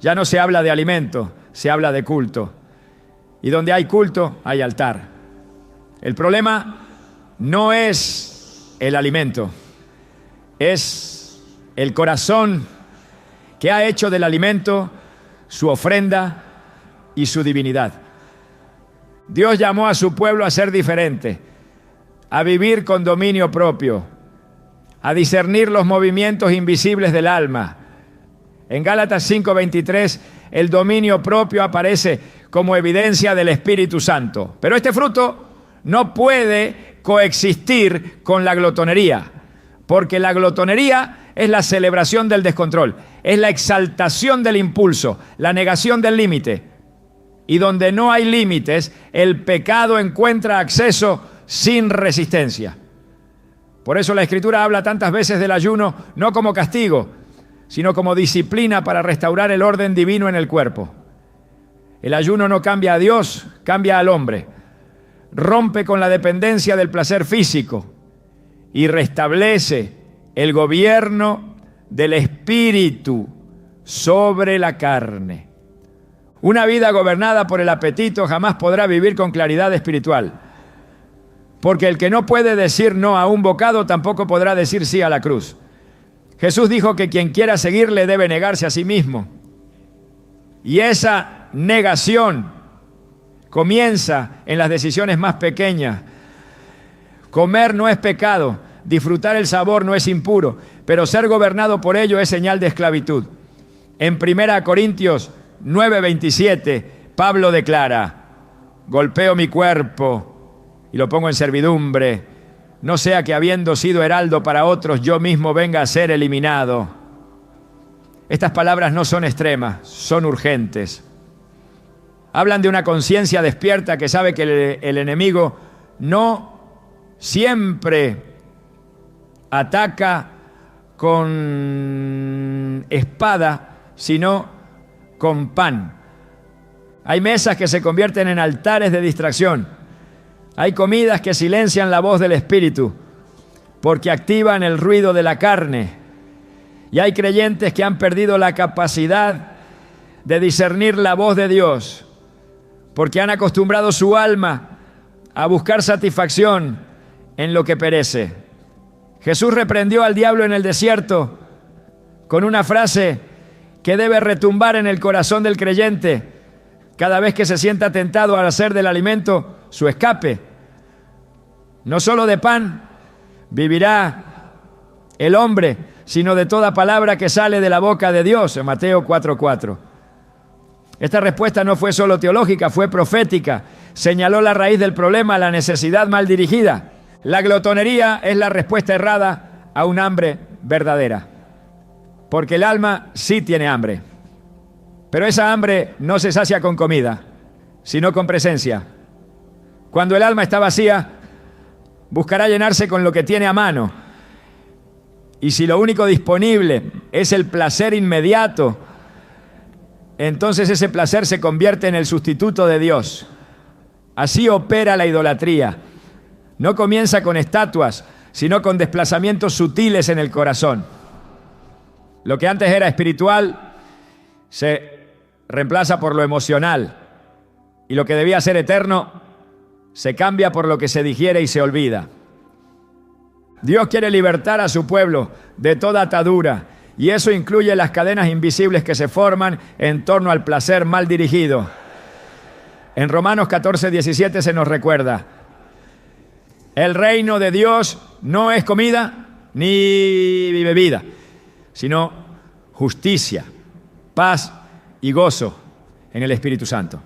ya no se habla de alimento, se habla de culto. Y donde hay culto, hay altar. El problema no es el alimento, es el corazón que ha hecho del alimento su ofrenda y su divinidad. Dios llamó a su pueblo a ser diferente, a vivir con dominio propio, a discernir los movimientos invisibles del alma. En Gálatas 5:23, el dominio propio aparece como evidencia del Espíritu Santo. Pero este fruto no puede coexistir con la glotonería, porque la glotonería es la celebración del descontrol, es la exaltación del impulso, la negación del límite. Y donde no hay límites, el pecado encuentra acceso sin resistencia. Por eso la Escritura habla tantas veces del ayuno, no como castigo, sino como disciplina para restaurar el orden divino en el cuerpo. El ayuno no cambia a Dios, cambia al hombre. Rompe con la dependencia del placer físico y restablece el gobierno del espíritu sobre la carne. Una vida gobernada por el apetito jamás podrá vivir con claridad espiritual, porque el que no puede decir no a un bocado tampoco podrá decir sí a la cruz. Jesús dijo que quien quiera seguirle debe negarse a sí mismo. Y esa negación comienza en las decisiones más pequeñas. Comer no es pecado, disfrutar el sabor no es impuro, pero ser gobernado por ello es señal de esclavitud. En 1 Corintios 9:27, Pablo declara: golpeo mi cuerpo y lo pongo en servidumbre, no sea que habiendo sido heraldo para otros, yo mismo venga a ser eliminado. Estas palabras no son extremas, son urgentes. Hablan de una conciencia despierta que sabe que el enemigo no siempre ataca con espada, sino con pan. Hay mesas que se convierten en altares de distracción. Hay comidas que silencian la voz del Espíritu porque activan el ruido de la carne. Y hay creyentes que han perdido la capacidad de discernir la voz de Dios porque han acostumbrado su alma a buscar satisfacción en lo que perece. Jesús reprendió al diablo en el desierto con una frase que debe retumbar en el corazón del creyente cada vez que se sienta tentado a hacer del alimento su escape. No solo de pan vivirá el hombre, sino de toda palabra que sale de la boca de Dios, en Mateo 4:4. Esta respuesta no fue solo teológica, fue profética. Señaló la raíz del problema, la necesidad mal dirigida. La glotonería es la respuesta errada a un hambre verdadera. Porque el alma sí tiene hambre. Pero esa hambre no se sacia con comida, sino con presencia. Cuando el alma está vacía, buscará llenarse con lo que tiene a mano. Y si lo único disponible es el placer inmediato, entonces ese placer se convierte en el sustituto de Dios. Así opera la idolatría. No comienza con estatuas, sino con desplazamientos sutiles en el corazón. Lo que antes era espiritual se reemplaza por lo emocional, y lo que debía ser eterno se cambia por lo que se digiere y se olvida. Dios quiere libertar a su pueblo de toda atadura, y eso incluye las cadenas invisibles que se forman en torno al placer mal dirigido. En Romanos 14:17 se nos recuerda: el reino de Dios no es comida ni bebida, sino justicia, paz y gozo en el Espíritu Santo.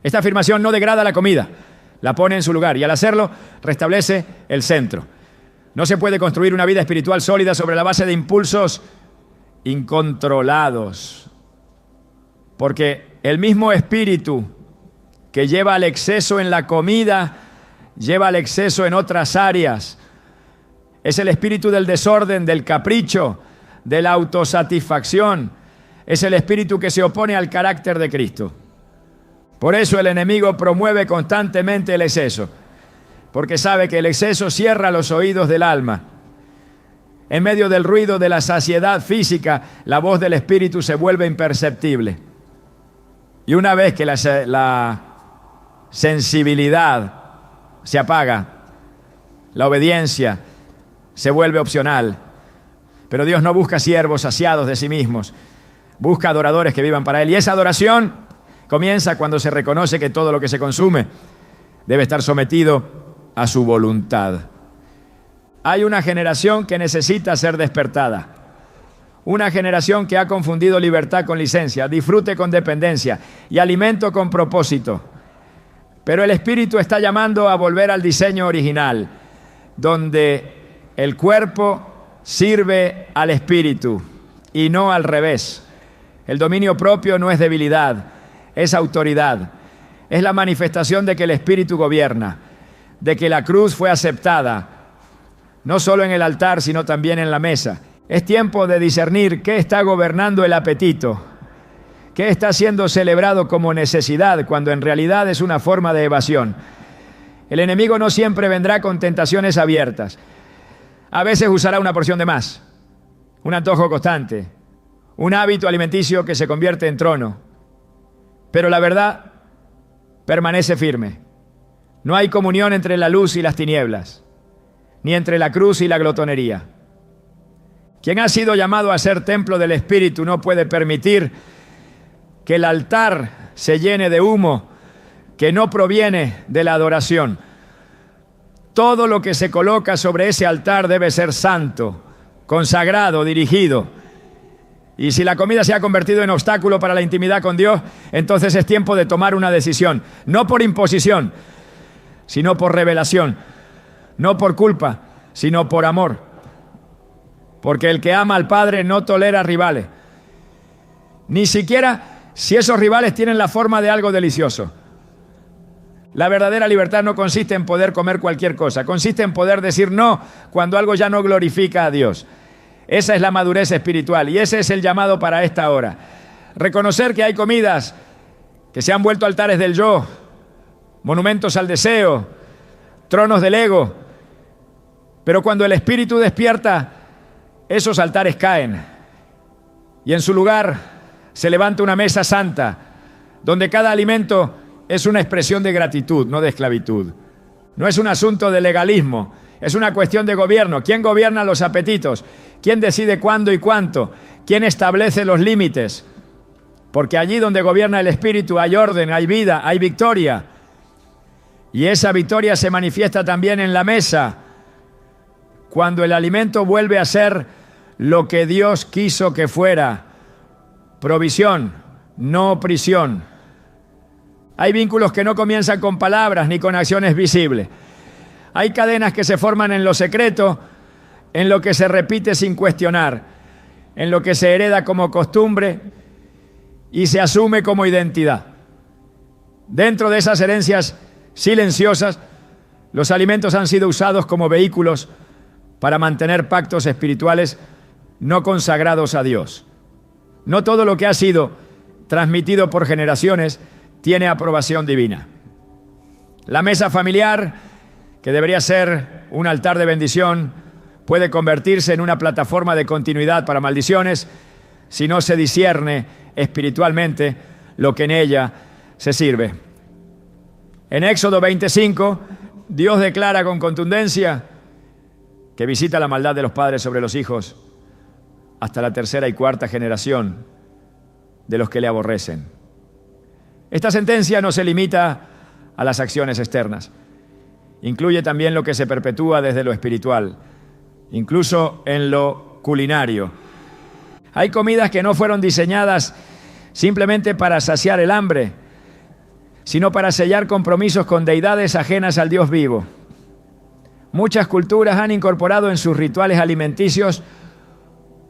Esta afirmación no degrada la comida, la pone en su lugar, y al hacerlo restablece el centro. No se puede construir una vida espiritual sólida sobre la base de impulsos incontrolados, porque el mismo espíritu que lleva al exceso en la comida lleva al exceso en otras áreas. Es el espíritu del desorden, del capricho, de la autosatisfacción. Es el espíritu que se opone al carácter de Cristo. Por eso el enemigo promueve constantemente el exceso, porque sabe que el exceso cierra los oídos del alma. En medio del ruido de la saciedad física, la voz del espíritu se vuelve imperceptible. Y una vez que la sensibilidad se apaga, la obediencia se vuelve opcional. Pero Dios no busca siervos saciados de sí mismos, busca adoradores que vivan para Él. Y esa adoración comienza cuando se reconoce que todo lo que se consume debe estar sometido a su voluntad. Hay una generación que necesita ser despertada. Una generación que ha confundido libertad con licencia, disfrute con dependencia y alimento con propósito. Pero el Espíritu está llamando a volver al diseño original, donde el cuerpo sirve al Espíritu y no al revés. El dominio propio no es debilidad, es autoridad. Es la manifestación de que el Espíritu gobierna, de que la cruz fue aceptada, no solo en el altar, sino también en la mesa. Es tiempo de discernir qué está gobernando el apetito, qué está siendo celebrado como necesidad, cuando en realidad es una forma de evasión. El enemigo no siempre vendrá con tentaciones abiertas. A veces usará una porción de más, un antojo constante, un hábito alimenticio que se convierte en trono. Pero la verdad permanece firme. No hay comunión entre la luz y las tinieblas, ni entre la cruz y la glotonería. Quien ha sido llamado a ser templo del Espíritu no puede permitir que el altar se llene de humo que no proviene de la adoración. Todo lo que se coloca sobre ese altar debe ser santo, consagrado, dirigido. Y si la comida se ha convertido en obstáculo para la intimidad con Dios, entonces es tiempo de tomar una decisión, no por imposición, sino por revelación, no por culpa, sino por amor. Porque el que ama al Padre no tolera rivales, ni siquiera si esos rivales tienen la forma de algo delicioso. La verdadera libertad no consiste en poder comer cualquier cosa, consiste en poder decir no cuando algo ya no glorifica a Dios. Esa es la madurez espiritual y ese es el llamado para esta hora. Reconocer que hay comidas que se han vuelto altares del yo, monumentos al deseo, tronos del ego. Pero cuando el Espíritu despierta, esos altares caen y en su lugar se levanta una mesa santa, donde cada alimento es una expresión de gratitud, no de esclavitud. No es un asunto de legalismo, es una cuestión de gobierno. ¿Quién gobierna los apetitos? ¿Quién decide cuándo y cuánto? ¿Quién establece los límites? Porque allí donde gobierna el Espíritu hay orden, hay vida, hay victoria. Y esa victoria se manifiesta también en la mesa, cuando el alimento vuelve a ser lo que Dios quiso que fuera: provisión, no prisión. Hay vínculos que no comienzan con palabras ni con acciones visibles. Hay cadenas que se forman en lo secreto, en lo que se repite sin cuestionar, en lo que se hereda como costumbre y se asume como identidad. Dentro de esas herencias silenciosas, los alimentos han sido usados como vehículos para mantener pactos espirituales no consagrados a Dios. No todo lo que ha sido transmitido por generaciones tiene aprobación divina. La mesa familiar, que debería ser un altar de bendición, puede convertirse en una plataforma de continuidad para maldiciones si no se discierne espiritualmente lo que en ella se sirve. En Éxodo 25, Dios declara con contundencia que visita la maldad de los padres sobre los hijos hasta la tercera y cuarta generación de los que le aborrecen. Esta sentencia no se limita a las acciones externas. Incluye también lo que se perpetúa desde lo espiritual, incluso en lo culinario. Hay comidas que no fueron diseñadas simplemente para saciar el hambre, sino para sellar compromisos con deidades ajenas al Dios vivo. Muchas culturas han incorporado en sus rituales alimenticios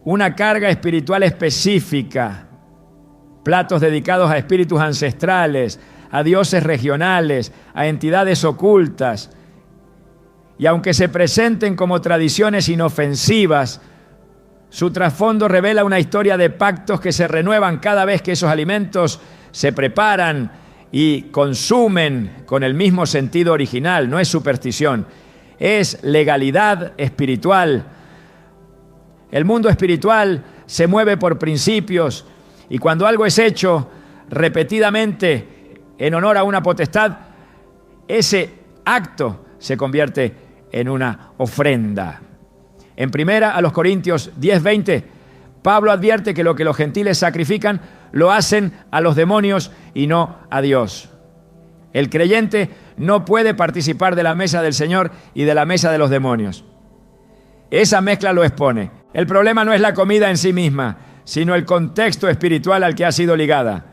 una carga espiritual específica, platos dedicados a espíritus ancestrales, a dioses regionales, a entidades ocultas. Y aunque se presenten como tradiciones inofensivas, su trasfondo revela una historia de pactos que se renuevan cada vez que esos alimentos se preparan y consumen con el mismo sentido original. No es superstición, es legalidad espiritual. El mundo espiritual se mueve por principios, y cuando algo es hecho repetidamente en honor a una potestad, ese acto se convierte en una ofrenda. En primera a los Corintios 10:20, Pablo advierte que lo que los gentiles sacrifican lo hacen a los demonios y no a Dios. El creyente no puede participar de la mesa del Señor y de la mesa de los demonios. Esa mezcla lo expone. El problema no es la comida en sí misma, sino el contexto espiritual al que ha sido ligada.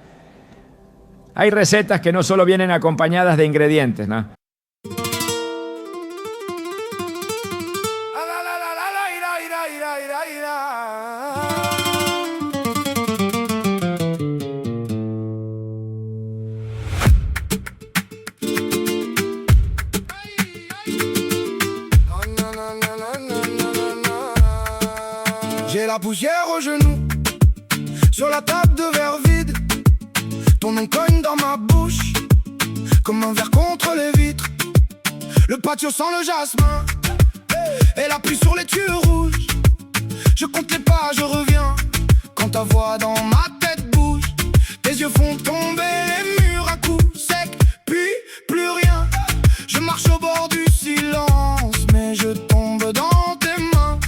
Hay recetas que no solo vienen acompañadas de ingredientes, ¿no? J'ai la poussière aux genoux, sur la table de verre vide. Ton nom cogne dans ma bouche, comme un verre contre les vitres. Le patio sent le jasmin, et la pluie sur les tuiles rouges. Je compte les pas, je reviens, quand ta voix dans ma tête bouge. Tes yeux font tomber les murs à coups secs, puis plus rien. Je marche au bord du silence, mais je tombe dans tes mains.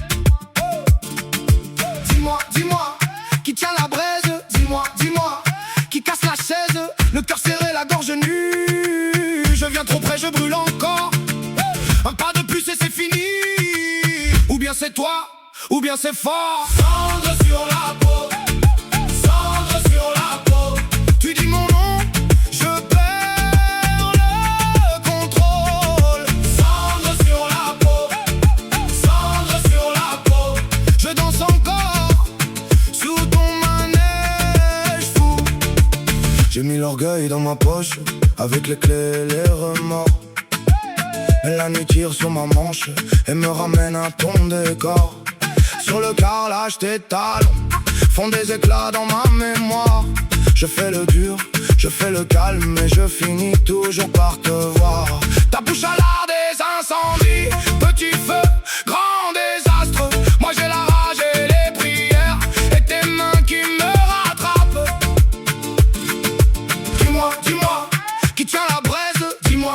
Dis-moi, qui tient la braise. Dis-moi, qui casse la chaise. Le cœur serré, la gorge nue. Je viens trop près, je brûle encore. Un pas de plus et c'est fini. Ou bien c'est toi, ou bien c'est fort. Cendre sur la peau, cendre sur la peau. Tu dis mon nom, je perds le contrôle. Cendre sur la peau, cendre sur la peau. Je danse encore sous ton manège fou. J'ai mis l'orgueil dans ma poche, avec les clés et les remords. Et la nuit tire sur ma manche et me ramène à ton décor. Sur le carrelage, tes talons font des éclats dans ma mémoire. Je fais le dur, je fais le calme, mais je finis toujours par te voir. Ta bouche a l'art des incendies, petit feu, grand désastre. Moi j'ai la rage et les prières, et tes mains qui me rattrapent. Dis-moi, qui tient la braise. Dis-moi,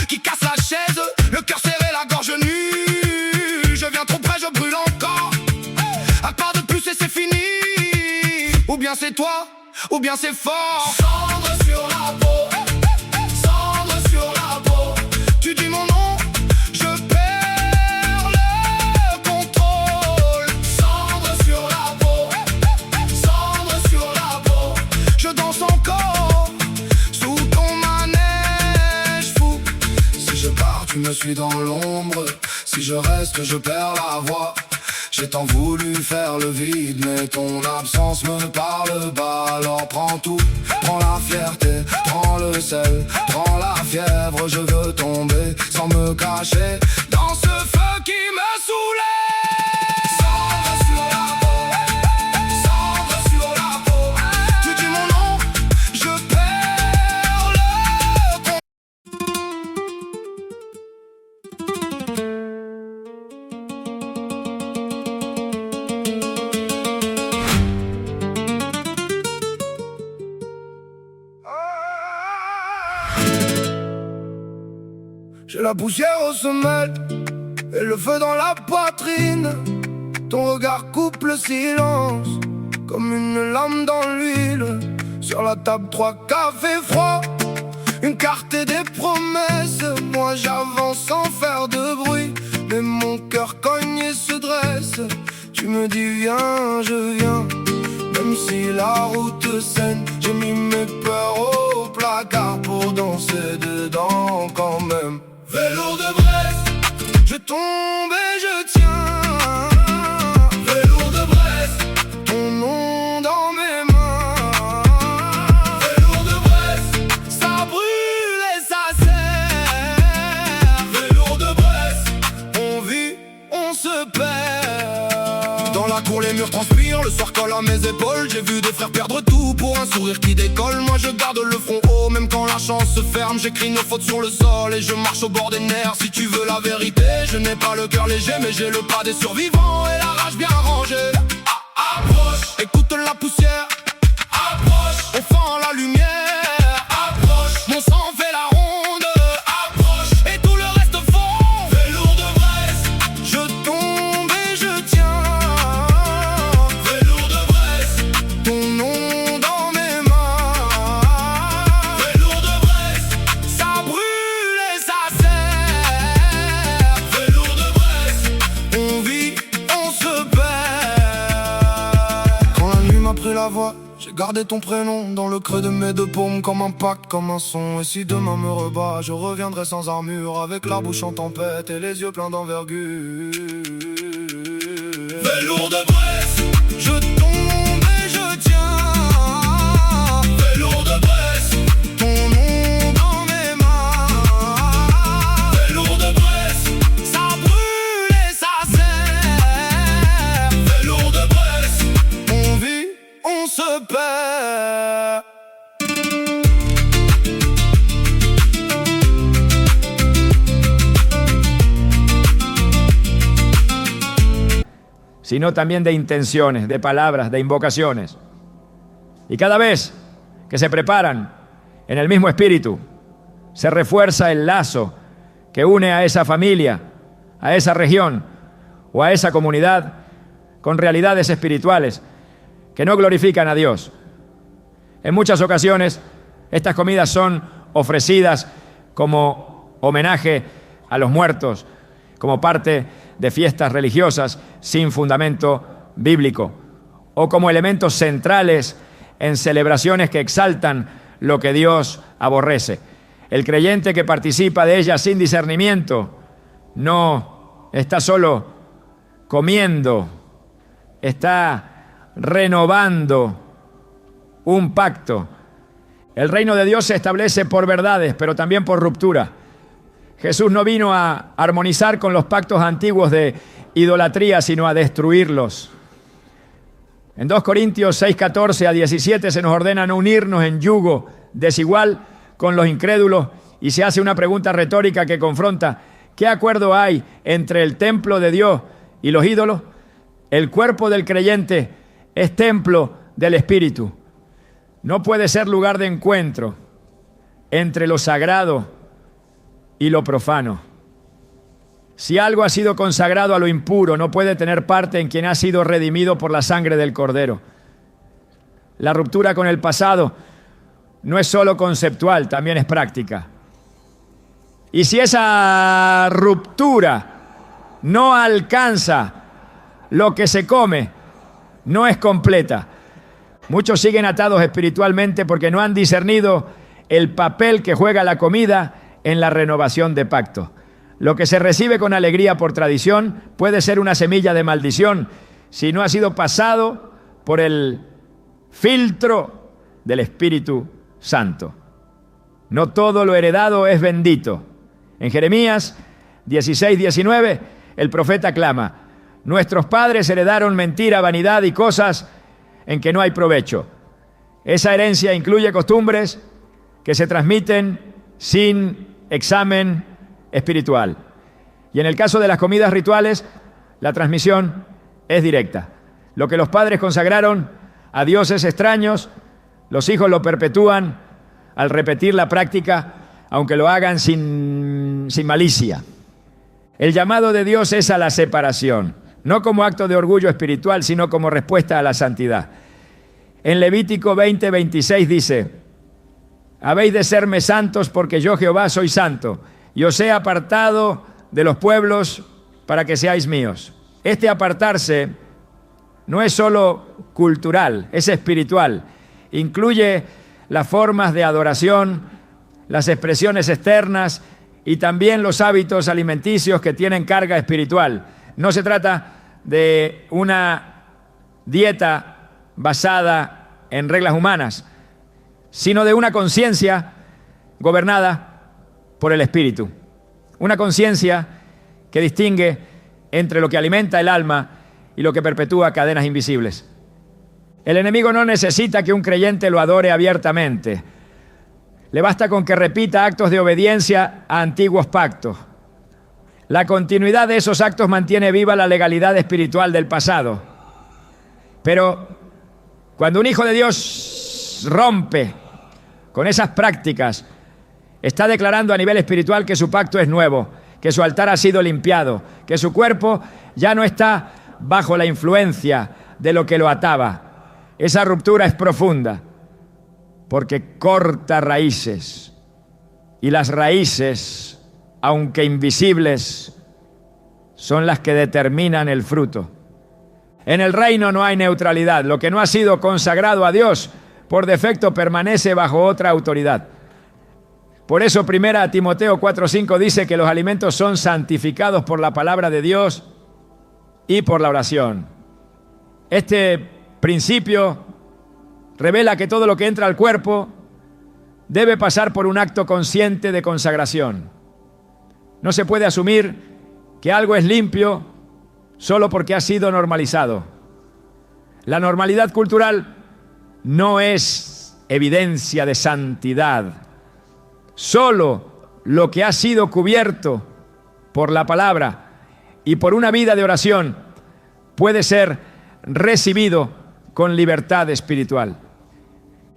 qui casse la chaise. Le cœur serré, la gorge nue. Je viens trop près, je brûle encore. Un pas de plus et c'est fini. Ou bien c'est toi, ou bien c'est fort. Cendre sur la peau, cendre sur la peau. Tu dis mon nom, je perds le contrôle. Cendre sur la peau, cendre sur la peau. Je danse encore sous ton manège fou. Si je pars, tu me suis dans l'ombre. Si je reste, je perds la voix. J'ai tant voulu faire le vide, mais ton absence me parle bas. Alors prends tout, prends la fierté, prends le sel, prends la fièvre. Je veux tomber sans me cacher dans ce feu qui me souffle. J'ai la poussière aux semelles et le feu dans la poitrine. Ton regard coupe le silence comme une lame dans l'huile. Sur la table, 3 cafés froids, une carte et des promesses. Moi j'avance sans faire de bruit, mais mon cœur cogne et se dresse. Tu me dis viens, je viens, même si la route saine. J'ai mis mes peurs au placard pour danser dedans quand même. Velours de Brest, je tombe et je tiens. Velours de Brest, ton nom dans mes mains. Velours de Brest, ça brûle et ça serre. Velours de Brest, on vit, on se perd. Dans la cour les murs transpirent, le soir colle à mes épaules. J'ai vu des frères perdre tout pour un sourire qui décolle. Moi je garde le front haut, même quand la chance se ferme. J'écris nos fautes sur le sol et je marche au bord des nerfs. Si tu veux la vérité, je n'ai pas le cœur léger, mais j'ai le pas des survivants et la rage bien rangée. Approche, écoute la poussière. Approche, on fend la lumière. Approche, mon sang fait la ronde. Approche, et tout le reste fond. Velours de Brest, je tombe et je tiens. Velours de Brest, ton nom dans mes mains. Velours de Brest, ça brûle et ça serre. Velours de Brest, on vit, on se perd. Quand la nuit m'a pris la voix, j'ai gardé ton prénom dans le creux de mes 2 paumes. Comme un pacte, comme un son. Et si demain me rebat, je reviendrai sans armure, avec la bouche en tempête et les yeux pleins d'envergure. Velours de Brest, je tombe et je tiens. Velours de Brest, ton nom dans mes mains. Velours de Brest, ça brûle et ça serre. Velours de Brest, on vit, on se perd. Sino también de intenciones, de palabras, de invocaciones. Y cada vez que se preparan en el mismo espíritu, se refuerza el lazo que une a esa familia, a esa región o a esa comunidad con realidades espirituales que no glorifican a Dios. En muchas ocasiones, estas comidas son ofrecidas como homenaje a los muertos, como parte de fiestas religiosas sin fundamento bíblico, o como elementos centrales en celebraciones que exaltan lo que Dios aborrece. El creyente que participa de ellas sin discernimiento no está solo comiendo, está renovando un pacto. El reino de Dios se establece por verdades, pero también por ruptura. Jesús no vino a armonizar con los pactos antiguos de idolatría, sino a destruirlos. En 2 Corintios 6, 14 a 17 se nos ordena no unirnos en yugo desigual con los incrédulos, y se hace una pregunta retórica que confronta: ¿qué acuerdo hay entre el templo de Dios y los ídolos? El cuerpo del creyente es templo del Espíritu. No puede ser lugar de encuentro entre lo sagrado y lo profano. Si algo ha sido consagrado a lo impuro, no puede tener parte en quien ha sido redimido por la sangre del Cordero. La ruptura con el pasado no es solo conceptual, también es práctica. Y si esa ruptura no alcanza lo que se come, no es completa. Muchos siguen atados espiritualmente porque no han discernido el papel que juega la comida en la renovación de pacto. Lo que se recibe con alegría por tradición puede ser una semilla de maldición si no ha sido pasado por el filtro del Espíritu Santo. No todo lo heredado es bendito. En Jeremías 16, 19, el profeta clama: nuestros padres heredaron mentira, vanidad y cosas en que no hay provecho. Esa herencia incluye costumbres que se transmiten sin examen espiritual. Y en el caso de las comidas rituales, la transmisión es directa. Lo que los padres consagraron a dioses extraños, los hijos lo perpetúan al repetir la práctica, aunque lo hagan sin sin malicia. El llamado de Dios es a la separación, no como acto de orgullo espiritual, sino como respuesta a la santidad. En Levítico 20:26 dice: habéis de serme santos porque yo Jehová soy santo, y os he apartado de los pueblos para que seáis míos. Este apartarse no es solo cultural, es espiritual. Incluye las formas de adoración, las expresiones externas y también los hábitos alimenticios que tienen carga espiritual. No se trata de una dieta basada en reglas humanas, sino de una conciencia gobernada por el Espíritu. Una conciencia que distingue entre lo que alimenta el alma y lo que perpetúa cadenas invisibles. El enemigo no necesita que un creyente lo adore abiertamente. Le basta con que repita actos de obediencia a antiguos pactos. La continuidad de esos actos mantiene viva la legalidad espiritual del pasado. Pero cuando un hijo de Dios rompe con esas prácticas, está declarando a nivel espiritual que su pacto es nuevo, que su altar ha sido limpiado, que su cuerpo ya no está bajo la influencia de lo que lo ataba. Esa ruptura es profunda, porque corta raíces, y las raíces, aunque invisibles, son las que determinan el fruto. En el reino no hay neutralidad. Lo que no ha sido consagrado a Dios, por defecto permanece bajo otra autoridad. Por eso 1 Timoteo 4:5 dice que los alimentos son santificados por la palabra de Dios y por la oración. Este principio revela que todo lo que entra al cuerpo debe pasar por un acto consciente de consagración. No se puede asumir que algo es limpio solo porque ha sido normalizado. La normalidad cultural no es evidencia de santidad. Solo lo que ha sido cubierto por la palabra y por una vida de oración puede ser recibido con libertad espiritual.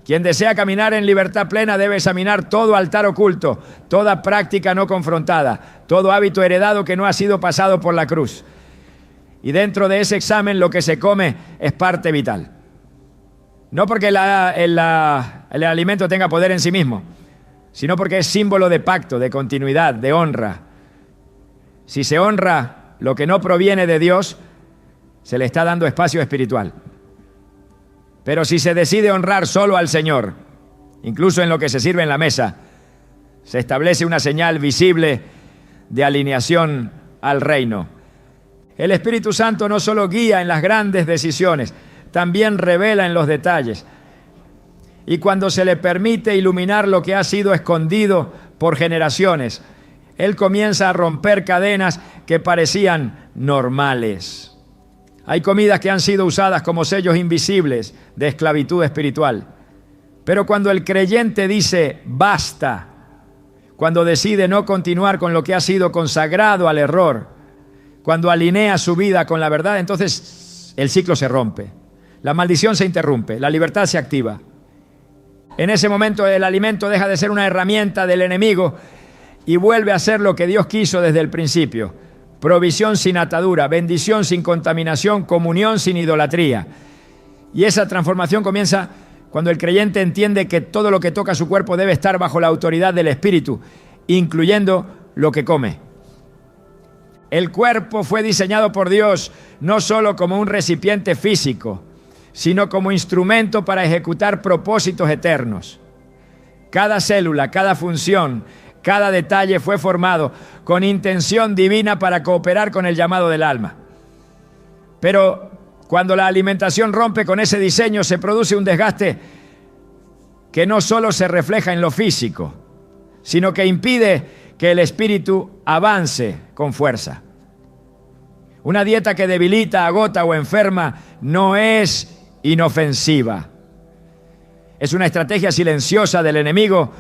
Quien desea caminar en libertad plena debe examinar todo altar oculto, toda práctica no confrontada, todo hábito heredado que no ha sido pasado por la cruz. Y dentro de ese examen lo que se come es parte vital. No porque el alimento tenga poder en sí mismo, sino porque es símbolo de pacto, de continuidad, de honra. Si se honra lo que no proviene de Dios, se le está dando espacio espiritual. Pero si se decide honrar solo al Señor, incluso en lo que se sirve en la mesa, se establece una señal visible de alineación al reino. El Espíritu Santo no solo guía en las grandes decisiones, también revela en los detalles. Y cuando se le permite iluminar lo que ha sido escondido por generaciones, Él comienza a romper cadenas que parecían normales. Hay comidas que han sido usadas como sellos invisibles de esclavitud espiritual. Pero cuando el creyente dice basta, cuando decide no continuar con lo que ha sido consagrado al error, cuando alinea su vida con la verdad, entonces el ciclo se rompe. La maldición se interrumpe, la libertad se activa. En ese momento el alimento deja de ser una herramienta del enemigo y vuelve a ser lo que Dios quiso desde el principio: provisión sin atadura, bendición sin contaminación, comunión sin idolatría. Y esa transformación comienza cuando el creyente entiende que todo lo que toca su cuerpo debe estar bajo la autoridad del Espíritu, incluyendo lo que come. El cuerpo fue diseñado por Dios no solo como un recipiente físico, sino como instrumento para ejecutar propósitos eternos. Cada célula, cada función, cada detalle fue formado con intención divina para cooperar con el llamado del alma. Pero cuando la alimentación rompe con ese diseño, se produce un desgaste que no solo se refleja en lo físico, sino que impide que el espíritu avance con fuerza. Una dieta que debilita, agota o enferma no es inofensiva. Es una estrategia silenciosa del enemigo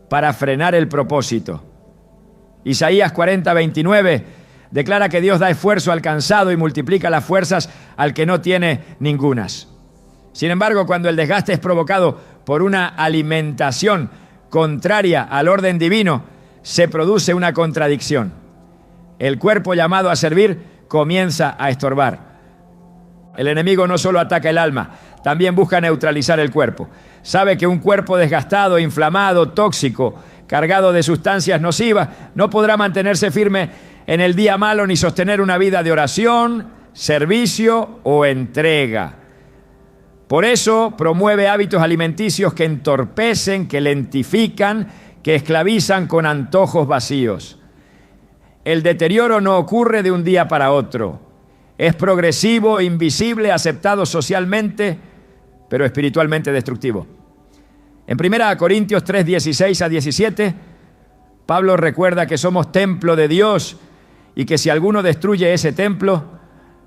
para frenar el propósito. Isaías 40:29 declara que Dios da esfuerzo al cansado y multiplica las fuerzas al que no tiene ningunas. Sin embargo, cuando el desgaste es provocado por una alimentación contraria al orden divino, se produce una contradicción. El cuerpo llamado a servir comienza a estorbar. El enemigo no solo ataca el alma, también busca neutralizar el cuerpo. Sabe que un cuerpo desgastado, inflamado, tóxico, cargado de sustancias nocivas, no podrá mantenerse firme en el día malo ni sostener una vida de oración, servicio o entrega. Por eso promueve hábitos alimenticios que entorpecen, que lentifican, que esclavizan con antojos vacíos. El deterioro no ocurre de un día para otro. Es progresivo, invisible, aceptado socialmente, pero espiritualmente destructivo. En 1 Corintios 3, 16 a 17, Pablo recuerda que somos templo de Dios y que si alguno destruye ese templo,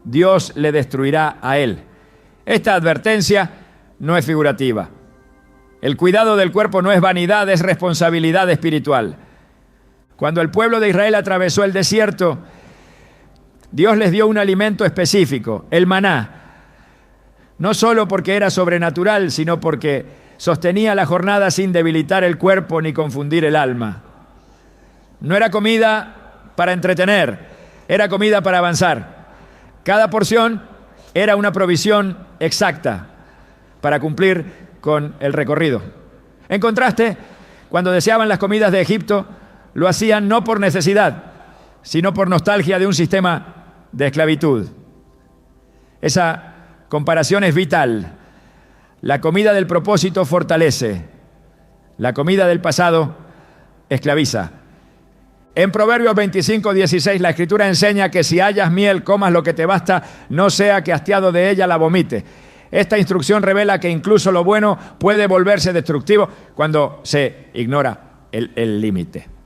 Dios le destruirá a él. Esta advertencia no es figurativa. El cuidado del cuerpo no es vanidad, es responsabilidad espiritual. Cuando el pueblo de Israel atravesó el desierto, Dios les dio un alimento específico, el maná. No solo porque era sobrenatural, sino porque sostenía la jornada sin debilitar el cuerpo ni confundir el alma. No era comida para entretener, era comida para avanzar. Cada porción era una provisión exacta para cumplir con el recorrido. En contraste, cuando deseaban las comidas de Egipto, lo hacían no por necesidad, sino por nostalgia de un sistema de esclavitud. Esa comparación es vital. La comida del propósito fortalece, la comida del pasado esclaviza. En Proverbios 25, 16, la Escritura enseña que si hallas miel, comas lo que te basta, no sea que hastiado de ella la vomites. Esta instrucción revela que incluso lo bueno puede volverse destructivo cuando se ignora el límite.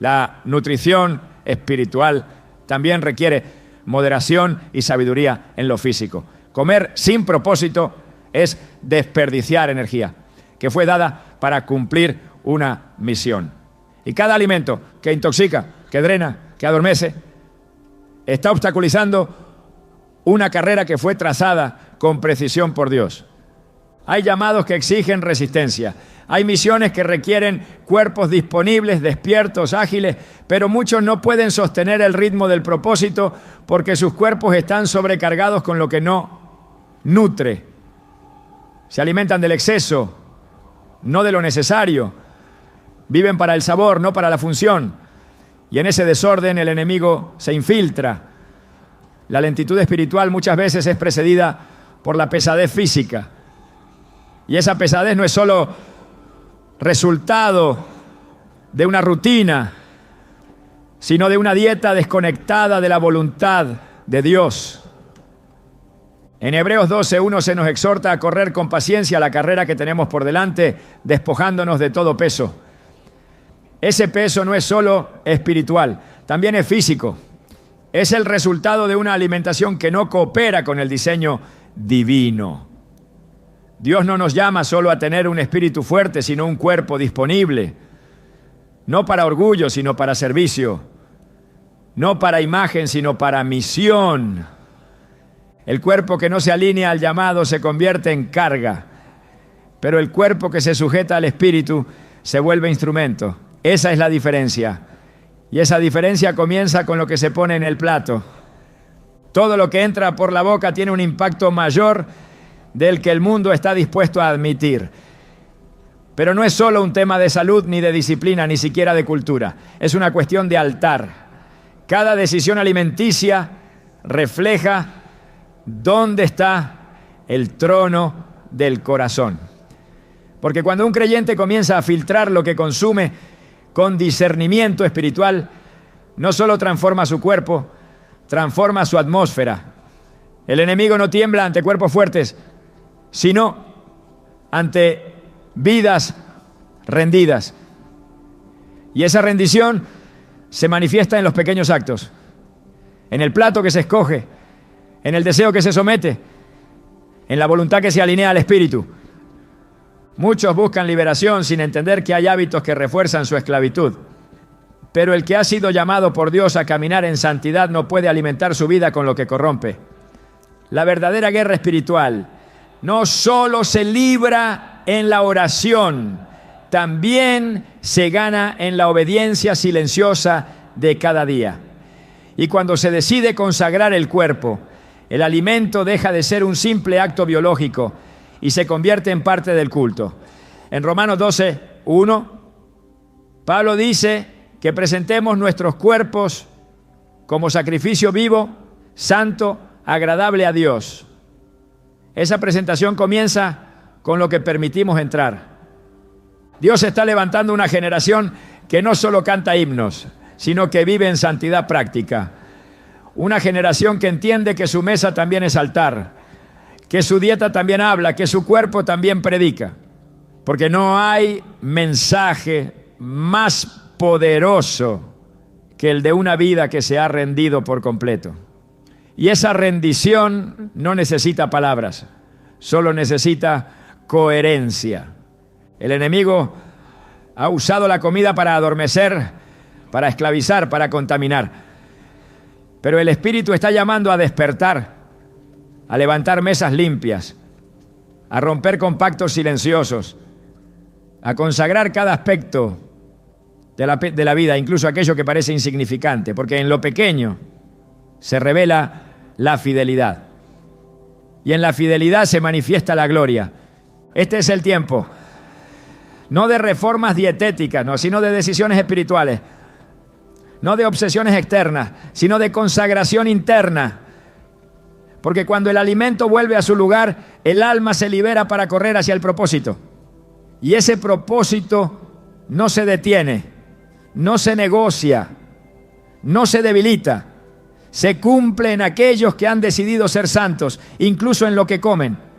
La nutrición espiritual también requiere moderación y sabiduría en lo físico. Comer sin propósito es desperdiciar energía que fue dada para cumplir una misión. Y cada alimento que intoxica, que drena, que adormece, está obstaculizando una carrera que fue trazada con precisión por Dios. Hay llamados que exigen resistencia. Hay misiones que requieren cuerpos disponibles, despiertos, ágiles, pero muchos no pueden sostener el ritmo del propósito porque sus cuerpos están sobrecargados con lo que no nutre. Se alimentan del exceso, no de lo necesario. Viven para el sabor, no para la función. Y en ese desorden el enemigo se infiltra. La lentitud espiritual muchas veces es precedida por la pesadez física. Y esa pesadez no es solo resultado de una rutina, sino de una dieta desconectada de la voluntad de Dios. En Hebreos 12:1 se nos exhorta a correr con paciencia la carrera que tenemos por delante, despojándonos de todo peso. Ese peso no es solo espiritual, también es físico. Es el resultado de una alimentación que no coopera con el diseño divino. Dios no nos llama solo a tener un espíritu fuerte, sino un cuerpo disponible. No para orgullo, sino para servicio. No para imagen, sino para misión. El cuerpo que no se alinea al llamado se convierte en carga, pero el cuerpo que se sujeta al espíritu se vuelve instrumento. Esa es la diferencia. Y esa diferencia comienza con lo que se pone en el plato. Todo lo que entra por la boca tiene un impacto mayor del que el mundo está dispuesto a admitir. Pero no es solo un tema de salud, ni de disciplina, ni siquiera de cultura. Es una cuestión de altar. Cada decisión alimenticia refleja dónde está el trono del corazón. Porque cuando un creyente comienza a filtrar lo que consume con discernimiento espiritual, no solo transforma su cuerpo, transforma su atmósfera. El enemigo no tiembla ante cuerpos fuertes, sino ante vidas rendidas. Y esa rendición se manifiesta en los pequeños actos, en el plato que se escoge, en el deseo que se somete, en la voluntad que se alinea al espíritu. Muchos buscan liberación sin entender que hay hábitos que refuerzan su esclavitud. Pero el que ha sido llamado por Dios a caminar en santidad no puede alimentar su vida con lo que corrompe. La verdadera guerra espiritual no solo se libra en la oración, también se gana en la obediencia silenciosa de cada día. Y cuando se decide consagrar el cuerpo, el alimento deja de ser un simple acto biológico y se convierte en parte del culto. En Romanos 12:1, Pablo dice que presentemos nuestros cuerpos como sacrificio vivo, santo, agradable a Dios. Esa presentación comienza con lo que permitimos entrar. Dios está levantando una generación que no solo canta himnos, sino que vive en santidad práctica. Una generación que entiende que su mesa también es altar, que su dieta también habla, que su cuerpo también predica. Porque no hay mensaje más poderoso que el de una vida que se ha rendido por completo. Y esa rendición no necesita palabras, solo necesita coherencia. El enemigo ha usado la comida para adormecer, para esclavizar, para contaminar. Pero el Espíritu está llamando a despertar, a levantar mesas limpias, a romper con pactos silenciosos, a consagrar cada aspecto de la vida, incluso aquello que parece insignificante, porque en lo pequeño se revela la fidelidad. Y en la fidelidad se manifiesta la gloria. Este es el tiempo, no de reformas dietéticas, no, sino de decisiones espirituales, no de obsesiones externas, sino de consagración interna. Porque cuando el alimento vuelve a su lugar, el alma se libera para correr hacia el propósito. Y ese propósito no se detiene, no se negocia, no se debilita. Se cumple en aquellos que han decidido ser santos, incluso en lo que comen.